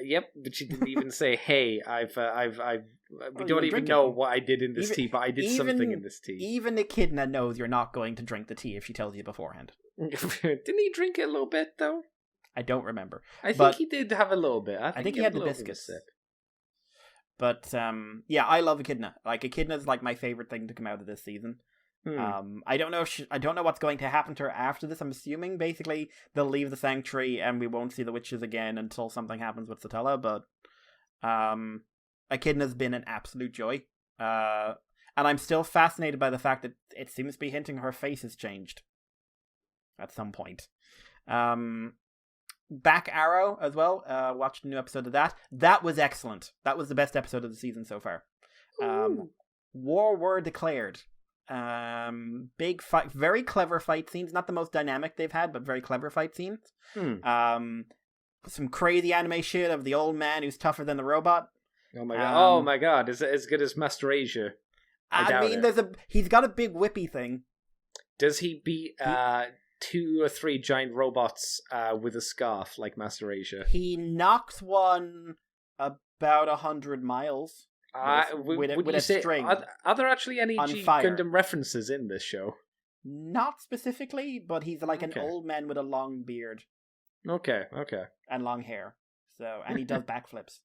Yep, but she didn't even say, "Hey, we don't even know what I did in this tea, but I did something in this tea." Even Echidna knows you're not going to drink the tea if she tells you beforehand. Didn't he drink it a little bit though? I don't remember. I think he did have a little bit. I think he had the biscuits. But yeah, I love Echidna. Echidna's my favorite thing to come out of this season. I don't know. I don't know what's going to happen to her after this. I'm assuming basically they'll leave the sanctuary and we won't see the witches again until something happens with Satella. But Echidna's been an absolute joy, and I'm still fascinated by the fact that it seems to be hinting her face has changed at some point. Back Arrow as well. Watched a new episode of that. That was excellent. That was the best episode of the season so far. War were declared. Big fight, very clever fight scenes. Not the most dynamic they've had, but very clever fight scenes. Some crazy anime shit of the old man who's tougher than the robot. Oh my god! Oh my god! Is it as good as Master Asia? I mean, he's got a big whippy thing. Does he beat 2 or 3 giant robots with a scarf like Master Asia? He knocks one about 100 miles. With a string. Are there actually any G Gundam references in this show? Not specifically, but he's an old man with a long beard. Okay. And long hair. And he does backflips.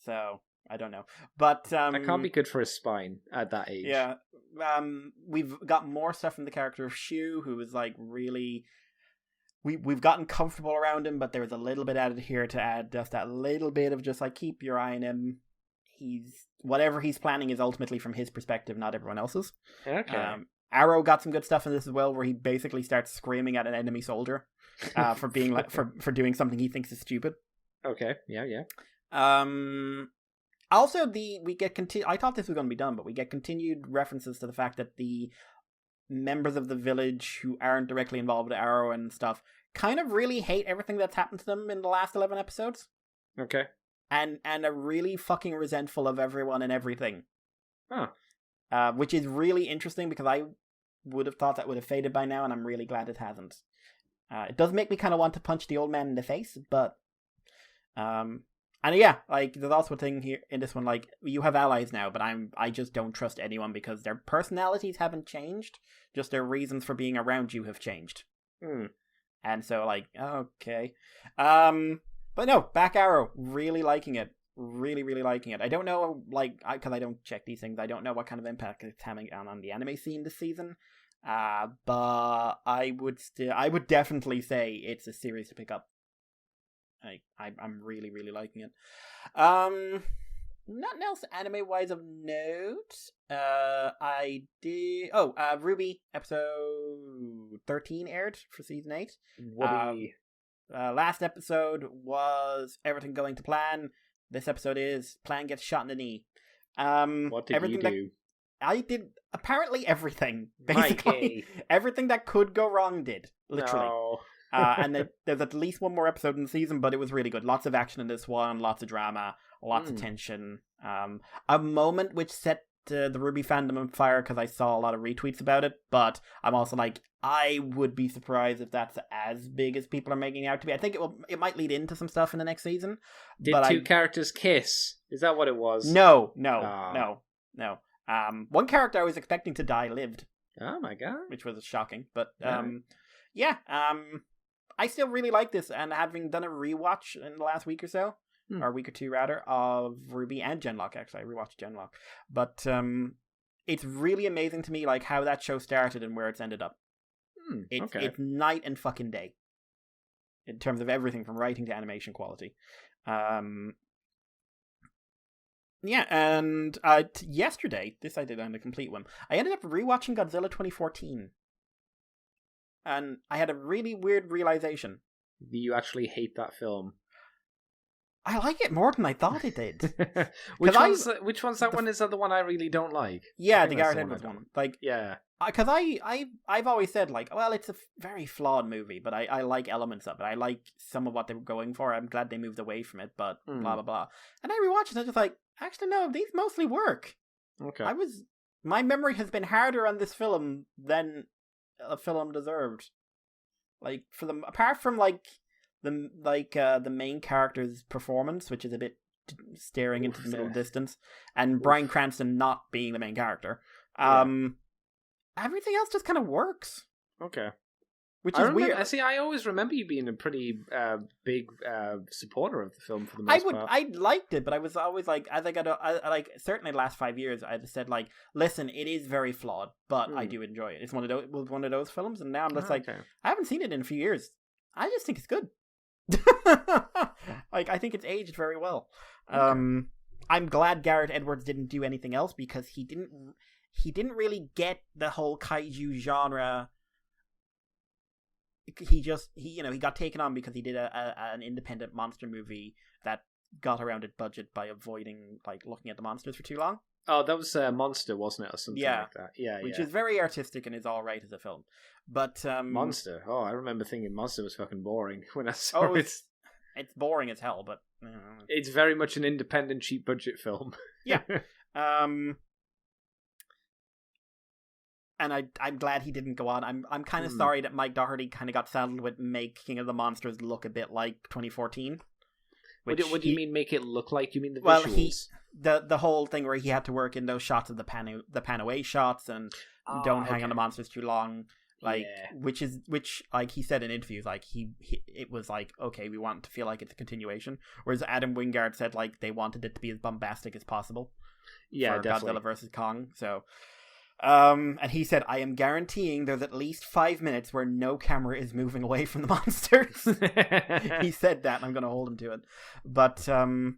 So, I don't know. But that can't be good for his spine at that age. Yeah. We've got more stuff from the character of Shu, who is really... We've gotten comfortable around him, but there's a little bit added here to add just that little bit of just keep your eye on him. Whatever he's planning is ultimately from his perspective, not everyone else's. Okay. Arrow got some good stuff in this as well, where he basically starts screaming at an enemy soldier for being for doing something he thinks is stupid. Okay. Yeah. Also, we get I thought this was going to be done, but we get continued references to the fact that the members of the village who aren't directly involved with Arrow and stuff kind of really hate everything that's happened to them in the last 11 episodes. Okay. And are really fucking resentful of everyone and everything. Huh. Which is really interesting because I would have thought that would have faded by now, and I'm really glad it hasn't. It does make me kind of want to punch the old man in the face, but... and yeah, like, there's also a thing here in this one, like, you have allies now, but I just don't trust anyone because their personalities haven't changed, just their reasons for being around you have changed. And so, like, okay. But no, Back Arrow, really liking it. Really, really liking it. I don't know, like, because I don't check these things, I don't know what kind of impact it's having on the anime scene this season. But I would definitely say it's a series to pick up. I'm really, really liking it. Nothing else anime-wise of note. Ruby episode 13 aired for season 8. Last episode was everything going to plan. This episode is plan gets shot in the knee. What did you do? I did apparently everything. Basically, everything that could go wrong did. Literally. No. And there's at least one more episode in the season, but it was really good. Lots of action in this one, lots of drama, lots of tension. A moment which set the Ruby fandom on fire because I saw a lot of retweets about it, but I'm also like, I would be surprised if that's as big as people are making it out to be. I think it might lead into some stuff in the next season. Did two characters kiss? Is that what it was? No. One character I was expecting to die lived. Oh my god. Which was shocking. But I still really like this, and having done a rewatch in the last week or so, or a week or two rather, of Ruby and Genlock, actually. I rewatched Genlock. But it's really amazing to me like how that show started and where it's ended up. It's night and fucking day. In terms of everything from writing to animation quality. Yeah, and yesterday, this I did on a complete one, I ended up rewatching Godzilla 2014. And I had a really weird realization. Do you actually hate that film? I like it more than I thought it did. Which one's that one? Is that the one I really don't like? Yeah, the Gareth Edwards one. Like, yeah. Because I've always said, like, well, it's a very flawed movie, but I like elements of it. I like some of what they were going for. I'm glad they moved away from it, but blah, blah, blah. And I rewatched it and I was just like, actually, no, these mostly work. Okay. My memory has been harder on this film than a film deserved. Like, apart from, like, the main character's performance, which is a bit staring into the middle distance, and Bryan Cranston not being the main character, everything else just kind of works. Okay. Which is weird. I always remember you being a pretty big supporter of the film for the most part. I liked it, but I was always like, as I got, certainly the last 5 years, I said like, listen, it is very flawed, but I do enjoy it. It's one of those films, and now I'm just like, I haven't seen it in a few years. I just think it's good. Like, I think it's aged very well. Okay. I'm glad Gareth Edwards didn't do anything else because he didn't really get the whole kaiju genre. He got taken on because he did an independent monster movie that got around its budget by avoiding like looking at the monsters for too long. Oh, that was Monster, wasn't it, or something like that? Yeah, which is very artistic and is all right as a film. But Monster. Oh, I remember thinking Monster was fucking boring when I saw it. It's boring as hell, but it's very much an independent, cheap budget film. Yeah. And I'm glad he didn't go on. I'm kind of sorry that Mike Doherty kind of got saddled with making of the Monsters look a bit like 2014. What do you mean make it look like? You mean the visuals? The whole thing where he had to work in those shots of the pan away shots and don't hang on the monsters too long. Like, which like he said in interviews, like it was like, okay, we want to feel like it's a continuation. Whereas Adam Wingard said like they wanted it to be as bombastic as possible. Yeah, for definitely. Godzilla vs. Kong. So, and he said, I am guaranteeing there's at least 5 minutes where no camera is moving away from the monsters. He said that, and I'm going to hold him to it. But no,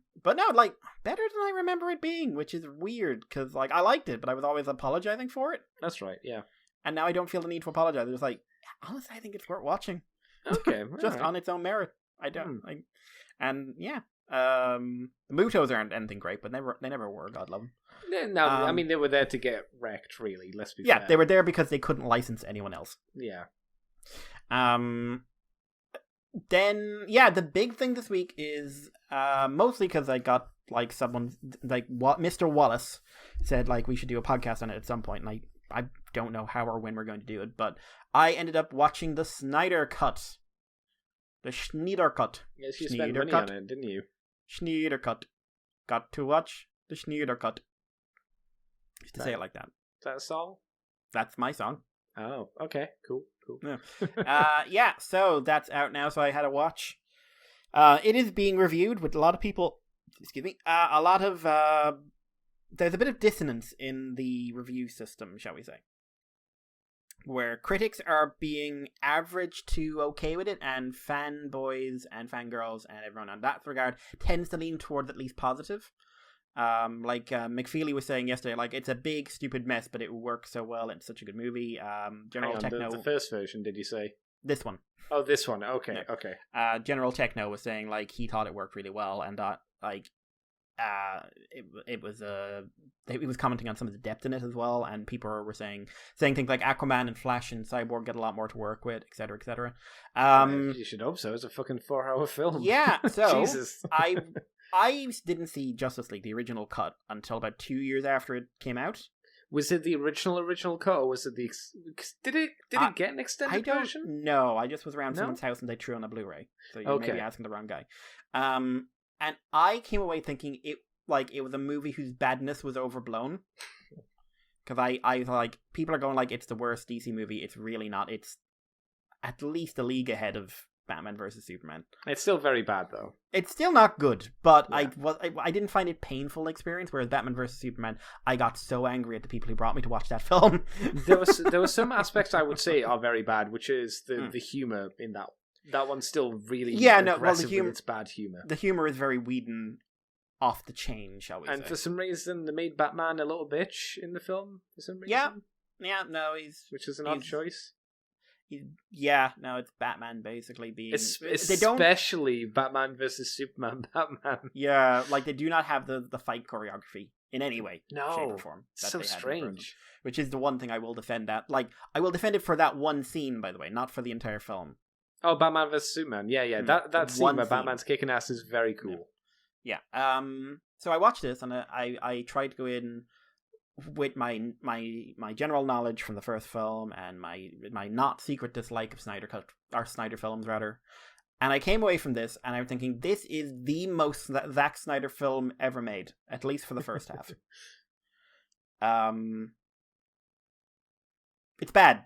like, better than I remember it being, which is weird, because, like, I liked it, but I was always apologizing for it. That's right, yeah. And now I don't feel the need to apologize. It's like, honestly, I think it's worth watching. Okay. Just on its own merit. I don't. And, yeah. The Mutos aren't anything great, but they never were, God love them. No, I mean, they were there to get wrecked, really, let's be fair. Yeah, they were there because they couldn't license anyone else. Yeah. then, yeah, the big thing this week is mostly because I got, like, someone, like, Mr. Wallace said, like, we should do a podcast on it at some point, and I don't know how or when we're going to do it, but I ended up watching the Snyder Cut. The Schneider Cut. Yes, you spent money on it, didn't you? Schneider Cut. Got to watch the Schneider Cut. Used to say it like that. Is that a song? That's my song. Oh, okay. Cool. Yeah. Yeah, so that's out now, so I had a watch. It is being reviewed with a lot of people, excuse me, a lot of, there's a bit of dissonance in the review system, shall we say, where critics are being average to okay with it, and fanboys and fangirls and everyone on that regard tends to lean towards at least positive. Like McFeely was saying yesterday, like, it's a big stupid mess, but it works so well. It's such a good movie. General Techno, the first version, did you say? This one. Oh, this one. Okay, Yeah. okay. General Techno was saying, like, he thought it worked really well, and that, like, it was commenting on some of the depth in it as well, and people were saying things like Aquaman and Flash and Cyborg get a lot more to work with, etc., etc. You should hope so. It's a fucking 4-hour film. Yeah, so Jesus. I didn't see Justice League, the original cut, until about 2 years after it came out. Was it the original cut, or was it the... Did it get an extended version? I don't know. I just was around someone's house and they threw on a Blu-ray. So you're maybe asking the wrong guy. And I came away thinking it was a movie whose badness was overblown. Because I like, people are going like, it's the worst DC movie. It's really not. It's at least a league ahead of Batman vs. Superman. It's still very bad, though. It's still not good, but Yeah. I didn't find it painful experience, whereas Batman vs. Superman, I got so angry at the people who brought me to watch that film. There was some aspects I would say are very bad, which is the humor in that. That one's still really aggressive with its bad humor. The humor is very Whedon off the chain, shall we say. And for some reason, they made Batman a little bitch in the film, for some reason. Yeah, no, which is an odd choice. It's Batman basically being... Especially Batman versus Superman Batman. Yeah, like, they do not have the fight choreography in any way, shape or form. It's so strange. Which is the one thing I will defend that. Like, I will defend it for that one scene, by the way, not for the entire film. Oh, Batman vs. Superman. Yeah. That scene where Batman's kicking ass is very cool. Yeah. So I watched this, and I tried to go in with my general knowledge from the first film and my not secret dislike of Snyder films rather, and I came away from this and I'm thinking, this is the most Zack Snyder film ever made, at least for the first half. It's bad.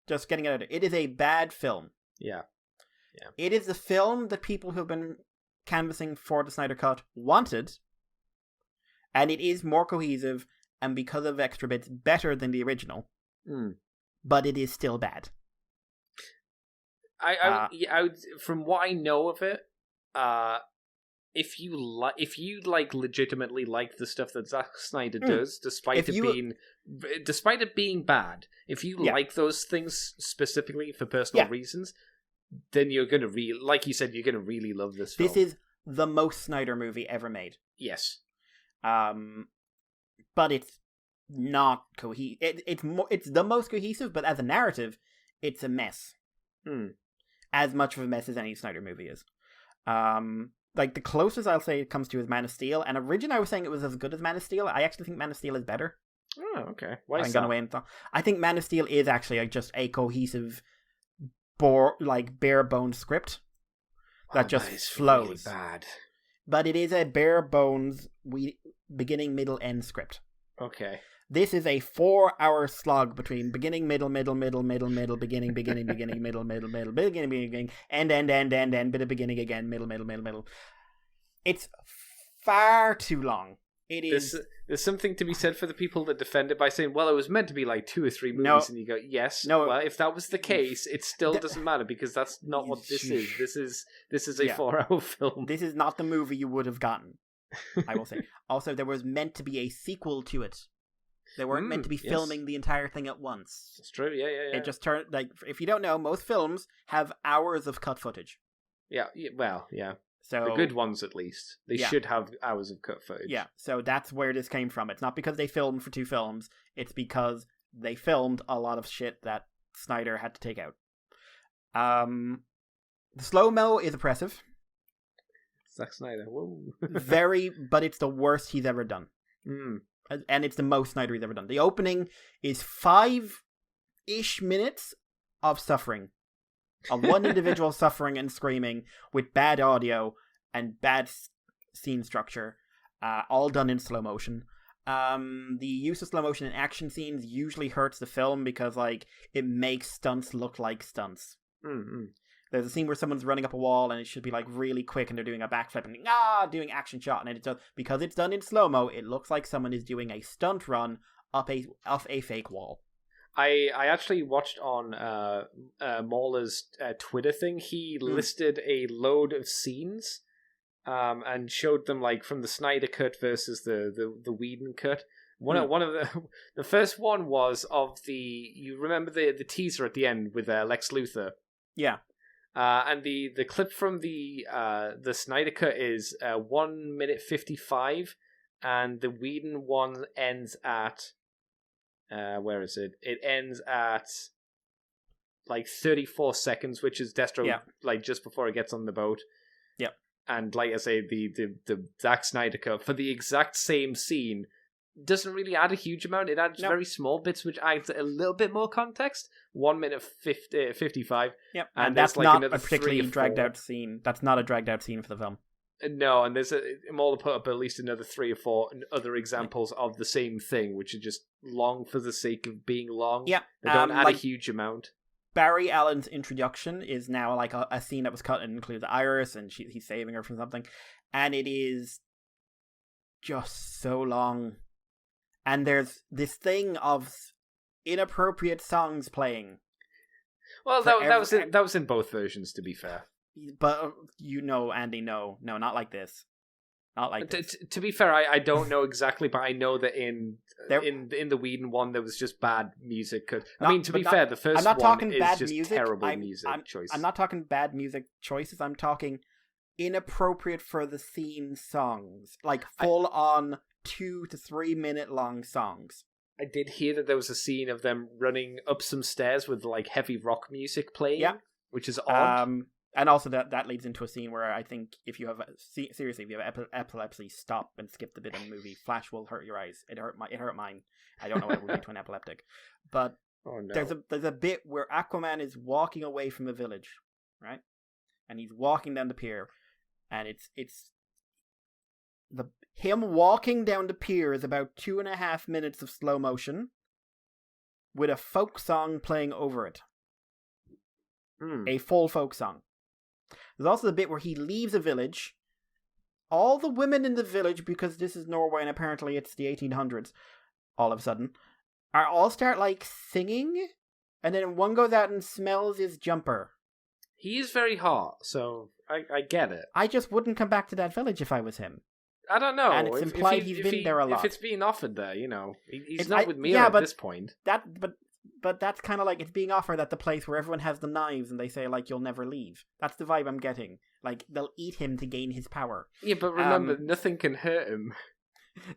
Just getting it out. It is a bad film. Yeah. It is the film that people who have been canvassing for the Snyder Cut wanted, and it is more cohesive, and because of extra bits, better than the original. But it is still bad. I would, from what I know of it, if you legitimately like the stuff that Zack Snyder does, despite it being bad, if you like those things specifically for personal reasons, then you're gonna like you said, you're gonna really love this film. This is the most Snyder movie ever made. Yes. But it's not cohesive. It's the most cohesive, but as a narrative, it's a mess. As much of a mess as any Snyder movie is. Like, the closest I'll say it comes to is Man of Steel, and originally I was saying it was as good as Man of Steel. I actually think Man of Steel is better. Oh, okay. Why is that? I think Man of Steel is actually just a cohesive, bare bones script that just flows. Really bad. But it is a bare bones beginning, middle, end script. Okay. This is a 4-hour slog between beginning, middle, beginning, middle, beginning, end, bit of beginning again, middle. It's far too long. It is. There's something to be said for the people that defend it by saying, well, it was meant to be like 2 or 3 movies, and you go, yes. No. Well, if that was the case, it still doesn't matter, because that's not what this is. This is a 4-hour film. This is not the movie you would have gotten, I will say. Also, there was meant to be a sequel to it. They weren't meant to be filming the entire thing at once. It's true, yeah. It just turned, like, if you don't know, most films have hours of cut footage. Yeah, well, yeah. So, the good ones, at least. They should have hours of cut footage. Yeah, so that's where this came from. It's not because they filmed for 2 films. It's because they filmed a lot of shit that Snyder had to take out. The slow-mo is oppressive. Zack Snyder. Whoa. But it's the worst he's ever done. Mm. And it's the most Snyder he's ever done. The opening is 5-ish minutes of suffering. Of one individual suffering and screaming with bad audio and bad scene structure, all done in slow motion. The use of slow motion in action scenes usually hurts the film because, like, it makes stunts look like stunts. Mm-hmm. There's a scene where someone's running up a wall and it should be, like, really quick and they're doing a backflip and doing action shot, and because it's done in slow mo, it looks like someone is doing a stunt run up a fake wall. I actually watched on Mauler's Twitter thing. He listed a load of scenes and showed them, like, from the Snyder cut versus the Whedon cut. One of the first one was of you remember the teaser at the end with Lex Luthor? Yeah. And the clip from the Snyder cut is 1 minute 55, and the Whedon one ends at where is it? It ends at like 34 seconds, which is Destro, like, just before it gets on the boat. Yep. And like I say, the Zack Snyder cut for the exact same scene doesn't really add a huge amount. It adds very small bits, which adds a little bit more context. 1 minute 55. Yep. And that's like not another a particularly dragged out scene. That's not a dragged out scene for the film. No, and there's Mauler put up at least another 3 or 4 other examples of the same thing, which are just long for the sake of being long. Yeah. They don't add a huge amount. Barry Allen's introduction is now like a scene that was cut and includes Iris, and he's saving her from something, and it is just so long. And there's this thing of inappropriate songs playing. Well, that was in both versions, to be fair. But Andy, no, not like this. Not like this. To be fair, I don't know exactly, but I know that in the Whedon one there was just bad music. To be fair, the first one is just terrible music choices. I'm not talking bad music choices. I'm talking inappropriate for the scene songs, like full on 2 to 3 minute long songs. I did hear that there was a scene of them running up some stairs with, like, heavy rock music playing, which is odd. And also that leads into a scene where I think if you have epilepsy, stop and skip the bit in the movie. Flash will hurt your eyes. It hurt mine. I don't know what it would do to an epileptic, but there's a bit where Aquaman is walking away from the village, right? And he's walking down the pier, and him walking down the pier is about 2.5 minutes of slow motion with a folk song playing over it. A full folk song. There's also the bit where he leaves a village. All the women in the village, because this is Norway and apparently it's the 1800s, all of a sudden, all start, like, singing, and then one goes out and smells his jumper. He is very hot, so I get it. I just wouldn't come back to that village if I was him. I don't know. And it's implied he's been there a lot. If it's being offered there, he's not with me at this point. But that's kind of like it's being offered at the place where everyone has the knives and they say, like, you'll never leave. That's the vibe I'm getting. Like, they'll eat him to gain his power. Yeah, but remember, nothing can hurt him.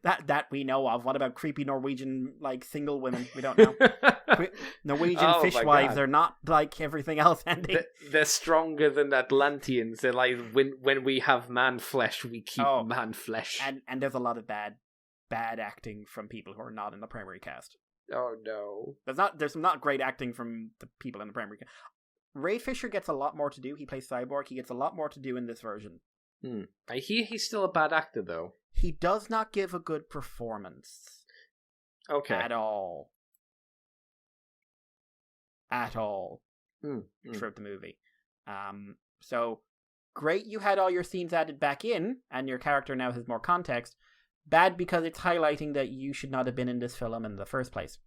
That we know of. What about creepy Norwegian, like, single women? We don't know. Norwegian fishwives are not like everything else, Andy. They're stronger than Atlanteans. They're like, when we have man flesh, we keep man flesh. And there's a lot of bad acting from people who are not in the primary cast. Oh no. There's some not great acting from the people in the primary cast. Ray Fisher gets a lot more to do. He plays Cyborg. He gets a lot more to do in this version. I hear he's still a bad actor, though. He does not give a good performance. Okay. At all. Throughout the movie. So, great you had all your scenes added back in, and your character now has more context. Bad because it's highlighting that you should not have been in this film in the first place.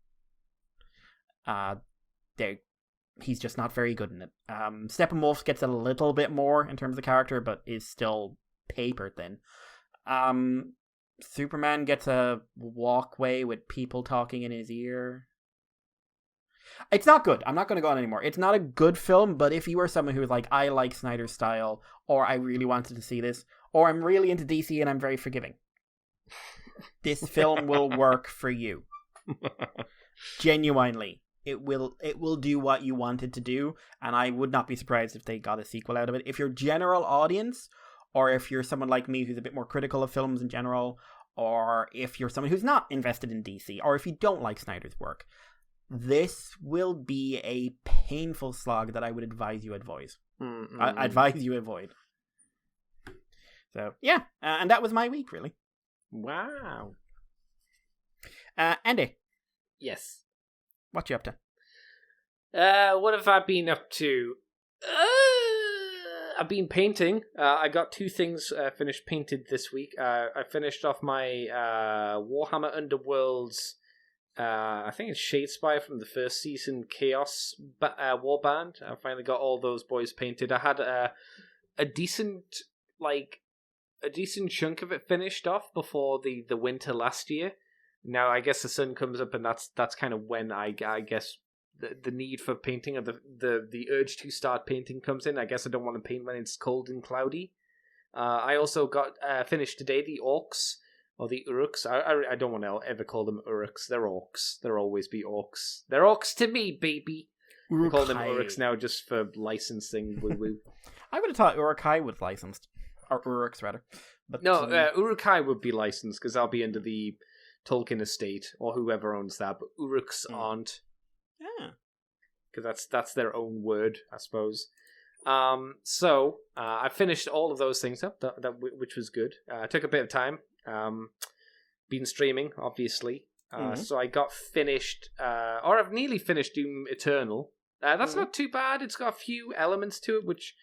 He's just not very good in it. Steppenwolf gets a little bit more in terms of character, but is still paper thin. Superman gets a walkway with people talking in his ear. It's not good. I'm not going to go on anymore. It's not a good film, but if you are someone who's like, I like Snyder's style, or I really wanted to see this, or I'm really into DC and I'm very forgiving, this film will work for you. Genuinely. it will do what you want it to do, and I would not be surprised if they got a sequel out of it. If you're general audience, or if you're someone like me who's a bit more critical of films in general, or if you're someone who's not invested in DC, or if you don't like Snyder's work, this will be a painful slog that I would advise you avoid. So, yeah, and that was my week, really. Wow. Andy. Yes. What you up to? What have I been up to? I've been painting. I got 2 things finished painted this week. I finished off my Warhammer Underworlds. I think it's Shadespire from the first season Chaos Warband. I finally got all those boys painted. I had a decent chunk of it finished off before the winter last year. Now I guess the sun comes up, and that's kind of when I guess the need for painting, or the urge to start painting comes in. I guess I don't want to paint when it's cold and cloudy. I also got finished today the orcs, or the Uruks. I don't want to ever call them Uruks. They're orcs. They'll always be orcs. They're orcs to me, baby. We call them Uruks now just for licensing. Woo-woo. I would have thought Urukai was licensed. Or Uruks, rather. But no, Urukai would be licensed, because I'll be under the Tolkien estate, or whoever owns that, but Uruks aren't. Yeah. Because that's their own word, I suppose. So I finished all of those things up, which was good. I took a bit of time. Been streaming, obviously. So I got finished, or I've nearly finished Doom Eternal. That's not too bad. It's got a few elements to it which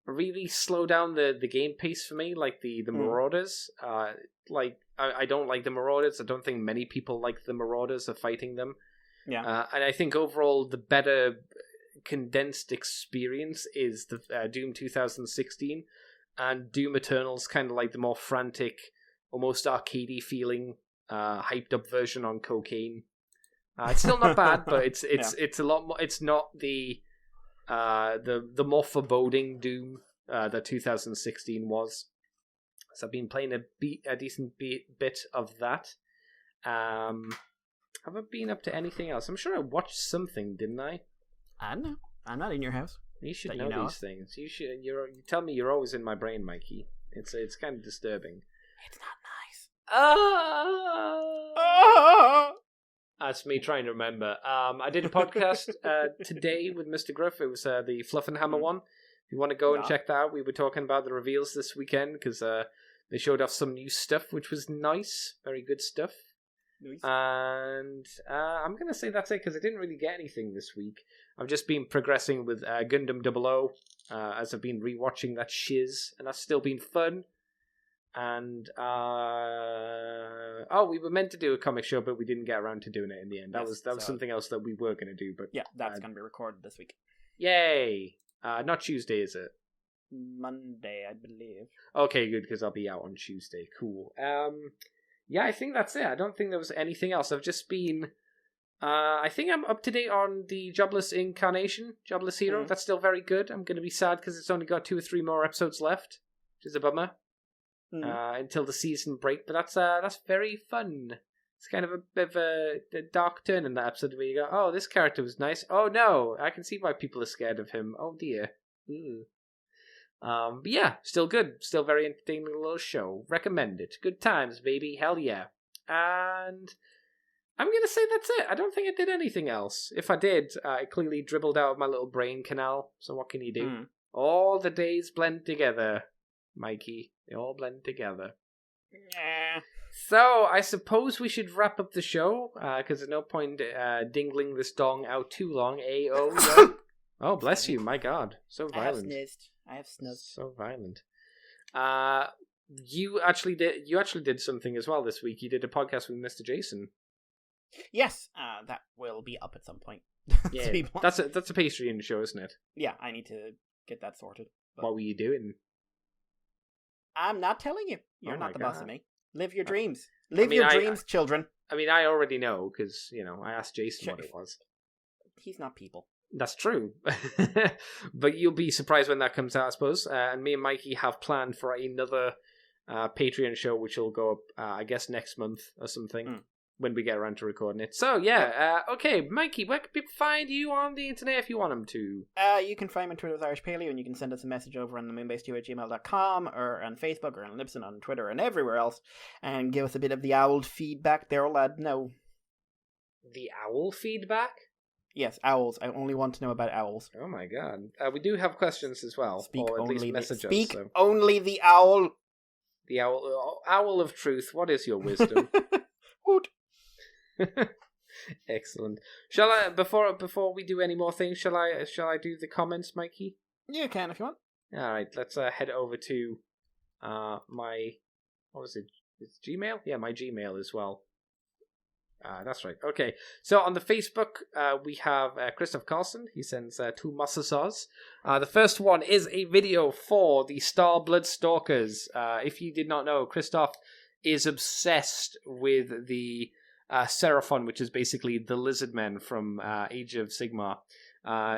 really slow down the game pace for me, like the Marauders. I don't like the Marauders. I don't think many people like the Marauders of fighting them. Yeah. And I think overall the better condensed experience is the Doom 2016, and Doom Eternal's kind of like the more frantic, almost arcadey feeling, hyped up version on cocaine. It's still not bad, but it's a lot more. It's not the more foreboding Doom that 2016 was. So I've been playing a decent bit of that. Have I been up to anything else? I'm sure I watched something, didn't I? I don't know. I'm not in your house. You should know these things. You should. You tell me you're always in my brain, Mikey. It's kind of disturbing. It's not nice. That's me trying to remember. I did a podcast today with Mr. Gruff. It was the Fluff and Hammer one. If you want to go and check that out, we were talking about the reveals this weekend, because they showed off some new stuff, which was nice. Very good stuff. Nice. And I'm going to say that's it, because I didn't really get anything this week. I've just been progressing with Gundam 00, as I've been rewatching that shiz, and that's still been fun. And we were meant to do a comic show, but we didn't get around to doing it in the end. That was something else that we were going to do, but yeah, that's going to be recorded this week. Yay! Not Tuesday, is it? Monday, I believe. Okay, good, because I'll be out on Tuesday. Cool. Yeah, I think that's it. I don't think there was anything else. I've just been... I think I'm up to date on the Jobless Incarnation, Jobless Hero. That's still very good. I'm going to be sad because it's only got 2 or 3 more episodes left, which is a bummer. Until the season break, but that's very fun. It's kind of a bit of a dark turn in that episode where you go, oh, this character was nice. Oh no, I can see why people are scared of him. Oh dear. But yeah, still good. Still very entertaining little show. Recommend it. Good times, baby. Hell yeah. And I'm going to say that's it. I don't think I did anything else. If I did, it clearly dribbled out of my little brain canal. So what can you do? All the days blend together, Mikey. They all blend together. Yeah. So I suppose we should wrap up the show, because there's no point dingling this dong out too long. Oh, bless you. My God. So violent. I have snizzed. So violent. You actually did something as well this week. You did a podcast with Mr. Jason. Yes, that will be up at some point. Yeah, that's a Patreon show, isn't it? Yeah, I need to get that sorted. But... What were you doing? I'm not telling you. You're not the boss of me. Live your dreams. Live your dreams, children. I mean, I already know, because, I asked Jason what it was. He's not people. That's true. But you'll be surprised when that comes out, I suppose. And me and Mikey have planned for another Patreon show, which will go up, I guess, next month or something. when we get around to recording it. So, yeah, okay, Mikey, where can people find you on the internet if you want them to? You can find me on Twitter with Irish Paleo, and you can send us a message over on the moonbase2@gmail.com, or on Facebook, or on Libsyn, on Twitter, and everywhere else, and give us a bit of the owl feedback there, lad. No. The owl feedback? Yes, owls. I only want to know about owls. Oh my god. We do have questions as well, or at least message us. Speak only the owl. The owl of truth, what is your wisdom? Woot. Excellent. Shall I before we do any more things? Shall I do the comments, Mikey? You can if you want. All right. Let's head over to my what was it? It's Gmail. Yeah, my Gmail as well. That's right. Okay. So on the Facebook, we have Christoph Carlson. He sends 2 massasas. The first one is a video for the Star Blood Stalkers. If you did not know, Christoph is obsessed with the Seraphon, which is basically the lizard men from Age of Sigmar.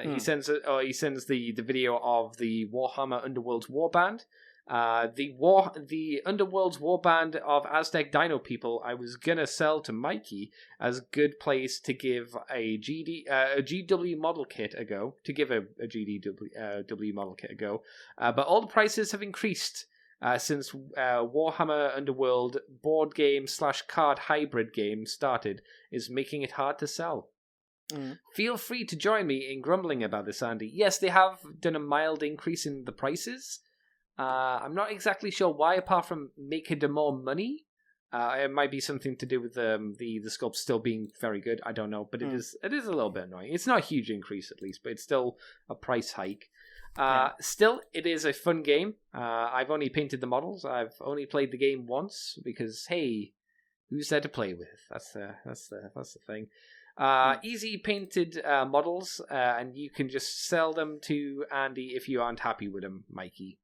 He sends the video of the Warhammer Underworld's Warband. The Underworld's Warband of Aztec Dino people I was gonna sell to Mikey as a good place to give a GW model kit a go, GDW model kit a go, but all the prices have increased since Warhammer Underworld board game / card hybrid game started, is making it hard to sell. Feel free to join me in grumbling about this, Andy. Yes, they have done a mild increase in the prices. I'm not exactly sure why, apart from making them more money. It might be something to do with the sculpts still being very good. I don't know, but it is a little bit annoying. It's not a huge increase, at least, but it's still a price hike. Still, it is a fun game. I've only painted the models. I've only played the game once because, hey, who's there to play with? That's the thing. Easy painted models, and you can just sell them to Andy if you aren't happy with them, Mikey.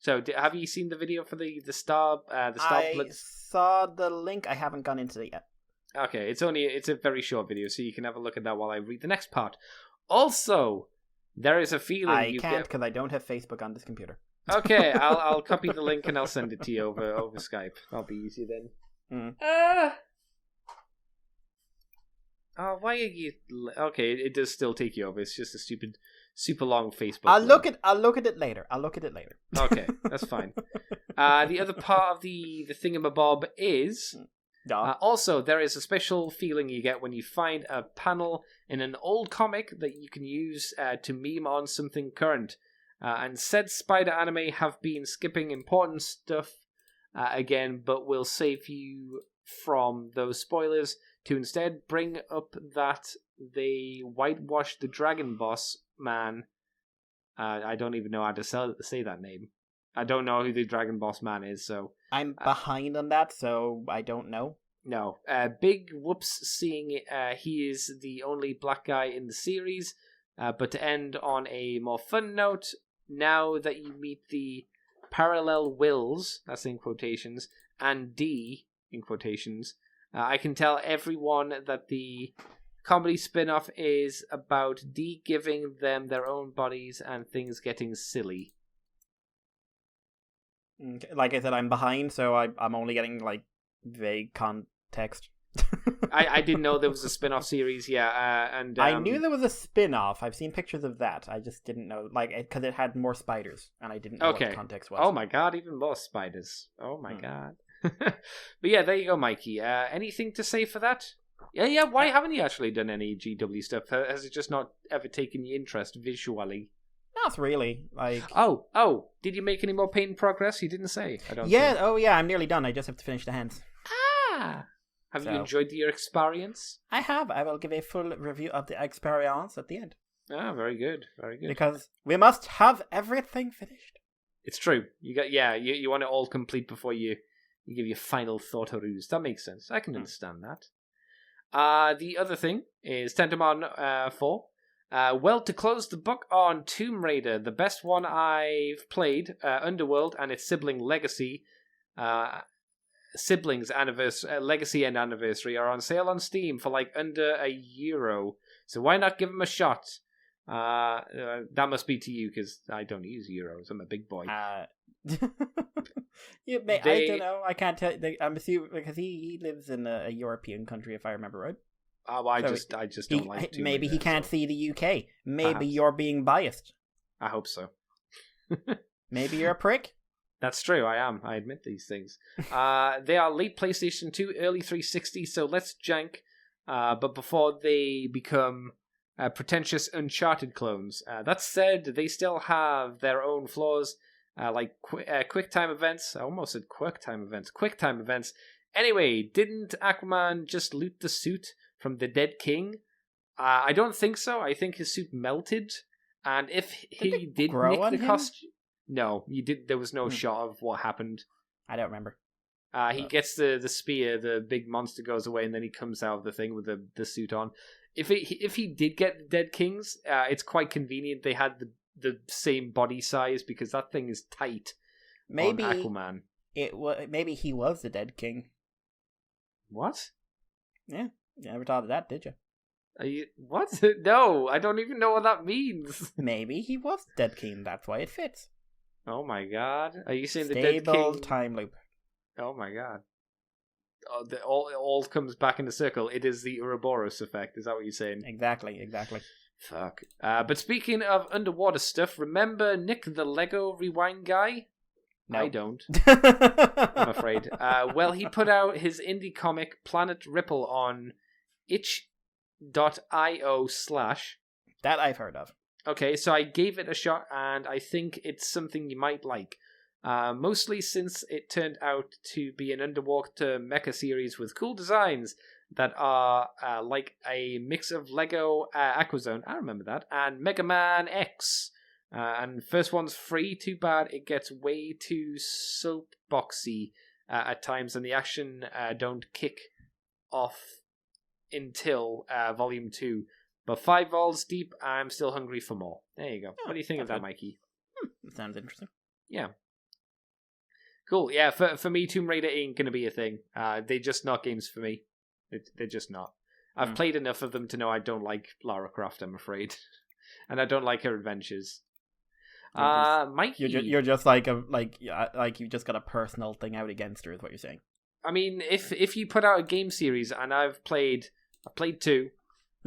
So, have you seen the video for the Star Blood? I saw the link. I haven't gone into it yet. Okay, it's a very short video, so you can have a look at that while I read the next part. Also, there is a feeling I can't because I don't have Facebook on this computer. Okay, I'll copy the link and I'll send it to you over Skype. That'll be easy then. Oh, why are you? Okay, it does still take you over. It's just a stupid, super long Facebook. I'll look at it later. Okay, that's fine. The other part of the thingamabob is also there is a special feeling you get when you find a panel in an old comic that you can use to meme on something current. And said Spider Anime have been skipping important stuff again, but will save you from those spoilers to instead bring up that they whitewashed the Dragon Boss man. I don't even know how to say that name. I don't know who the Dragon Boss man is, so... I'm behind on that, so I don't know. No. Big whoops seeing he is the only black guy in the series, but to end on a more fun note, now that you meet the parallel wills, that's in quotations, and D, in quotations, I can tell everyone that the comedy spin-off is about D giving them their own bodies and things getting silly. Like I said, I'm behind, so I'm only getting, like, vague context. I didn't know there was a spin-off series, and I knew there was a spin-off. I've seen pictures of that. I just didn't know, like, because it had more spiders, and I didn't know what the context was. Oh my god, even more spiders. Oh my god. But yeah, there you go, Mikey. Anything to say for that? Yeah. Why haven't you actually done any GW stuff? Has it just not ever taken your interest visually? Not really. Like, oh, did you make any more paint progress? You didn't say. I don't. Yeah. Think. Oh, yeah. I'm nearly done. I just have to finish the hands. Have you enjoyed your experience? I have. I will give a full review of the experience at the end. Very good. Very good. Because we must have everything finished. It's true. You want it all complete before you give your final thought or ruse. That makes sense. I can understand that. The other thing is Tentamon 4. Well, to close the book on Tomb Raider, the best one I've played, Underworld and its sibling Legacy, Legacy and Anniversary are on sale on Steam for like under €1. So why not give them a shot? That must be to you because I don't use euros. I'm a big boy. I don't know. I can't tell. I'm assuming because he lives in a European country, if I remember right. Oh, I just don't like Tomb maybe Raider, he can't see the UK. Maybe you're being biased. I hope so. Maybe you're a prick. That's true, I am. I admit these things. They are late PlayStation 2, early 360, so let's jank. But before they become pretentious Uncharted clones. That said, they still have their own flaws, like QuickTime events. I almost said QuickTime events. QuickTime events. Anyway, didn't Aquaman just loot the suit from the dead king? I don't think so. I think his suit melted. And if he did nick the costume... No, you did. There was no shot of what happened. I don't remember. He gets the spear, the big monster goes away, and then he comes out of the thing with the suit on. If he did get the Dead Kings, it's quite convenient. They had the same body size because that thing is tight. Maybe on Aquaman. Maybe he was the Dead King. What? Yeah, you never thought of that, did you? What? No, I don't even know what that means. Maybe he was Dead King. That's why it fits. Oh my god! Are you saying Stable the Dead King time loop? Oh my god! All comes back in a circle. It is the Ouroboros effect. Is that what you're saying? Exactly. Fuck. But speaking of underwater stuff, remember Nick the Lego Rewind guy? No. I don't. I'm afraid. Well, he put out his indie comic Planet Ripple on itch.io/. That I've heard of. Okay, so I gave it a shot, and I think it's something you might like. Mostly since it turned out to be an underwater mecha series with cool designs that are like a mix of Lego Aquazone, I remember that, and Mega Man X. And first one's free, too bad it gets way too soapboxy at times, and the action don't kick off until Volume 2. But 5 vols deep, I'm still hungry for more. There you go. Oh, what do you think of that, good. Mikey? That sounds interesting. Yeah. Cool. Yeah, for me, Tomb Raider ain't going to be a thing. They're just not games for me. They're just not. I've played enough of them to know I don't like Lara Croft, I'm afraid. And I don't like her adventures. Mikey. You're just like you just got a personal thing out against her, is what you're saying. I mean, if you put out a game series, and I've played 2,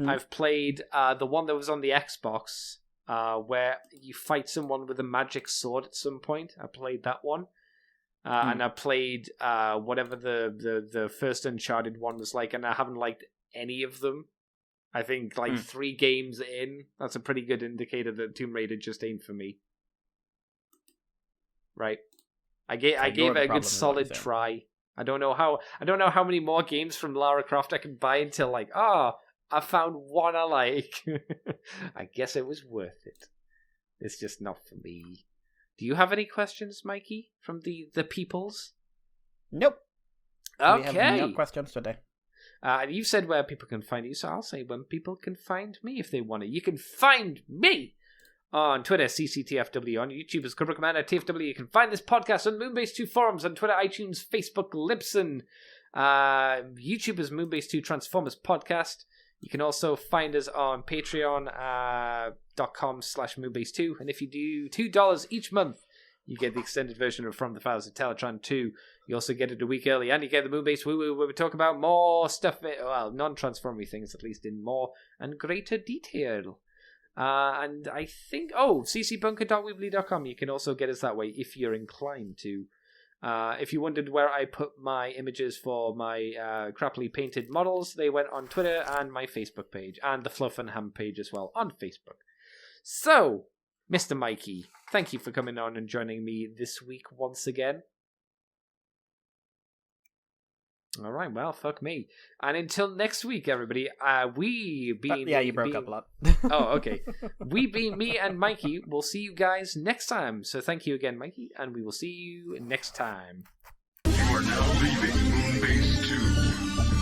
I've played the one that was on the Xbox, where you fight someone with a magic sword at some point. I played that one. And I played whatever the first Uncharted one was like, and I haven't liked any of them. I think 3 games in, that's a pretty good indicator that Tomb Raider just ain't for me. Right? I gave it a good solid try. I don't know how many more games from Lara Croft I can buy until I found one I like. I guess it was worth it. It's just not for me. Do you have any questions, Mikey, from the peoples? Nope. Okay. We have no questions today. You said where people can find you, so I'll say when people can find me if they want to. You can find me on Twitter, CCTFW, on YouTube as Cobra Commander TFW. You can find this podcast on Moonbase 2 forums, on Twitter, iTunes, Facebook, Libsyn. YouTube is Moonbase 2 Transformers Podcast. You can also find us on patreon.com/Moonbase2. And if you do $2 each month, you get the extended version of From the Files of Teletron 2. You also get it a week early, and you get the Moonbase Woo-Woo, where we talk about more stuff, well, non-transforming things, at least in more and greater detail. And I think, ccbunker.weebly.com. You can also get us that way if you're inclined to. If you wondered where I put my images for my crappily painted models, they went on Twitter and my Facebook page, and the Fluff and Ham page as well on Facebook. So, Mr. Mikey, thank you for coming on and joining me this week once again. All right, well, fuck me. And until next week, everybody, you broke up a lot. Oh, okay. We being me and Mikey will see you guys next time. So thank you again, Mikey, and we will see you next time. You are now leaving Moonbase 2.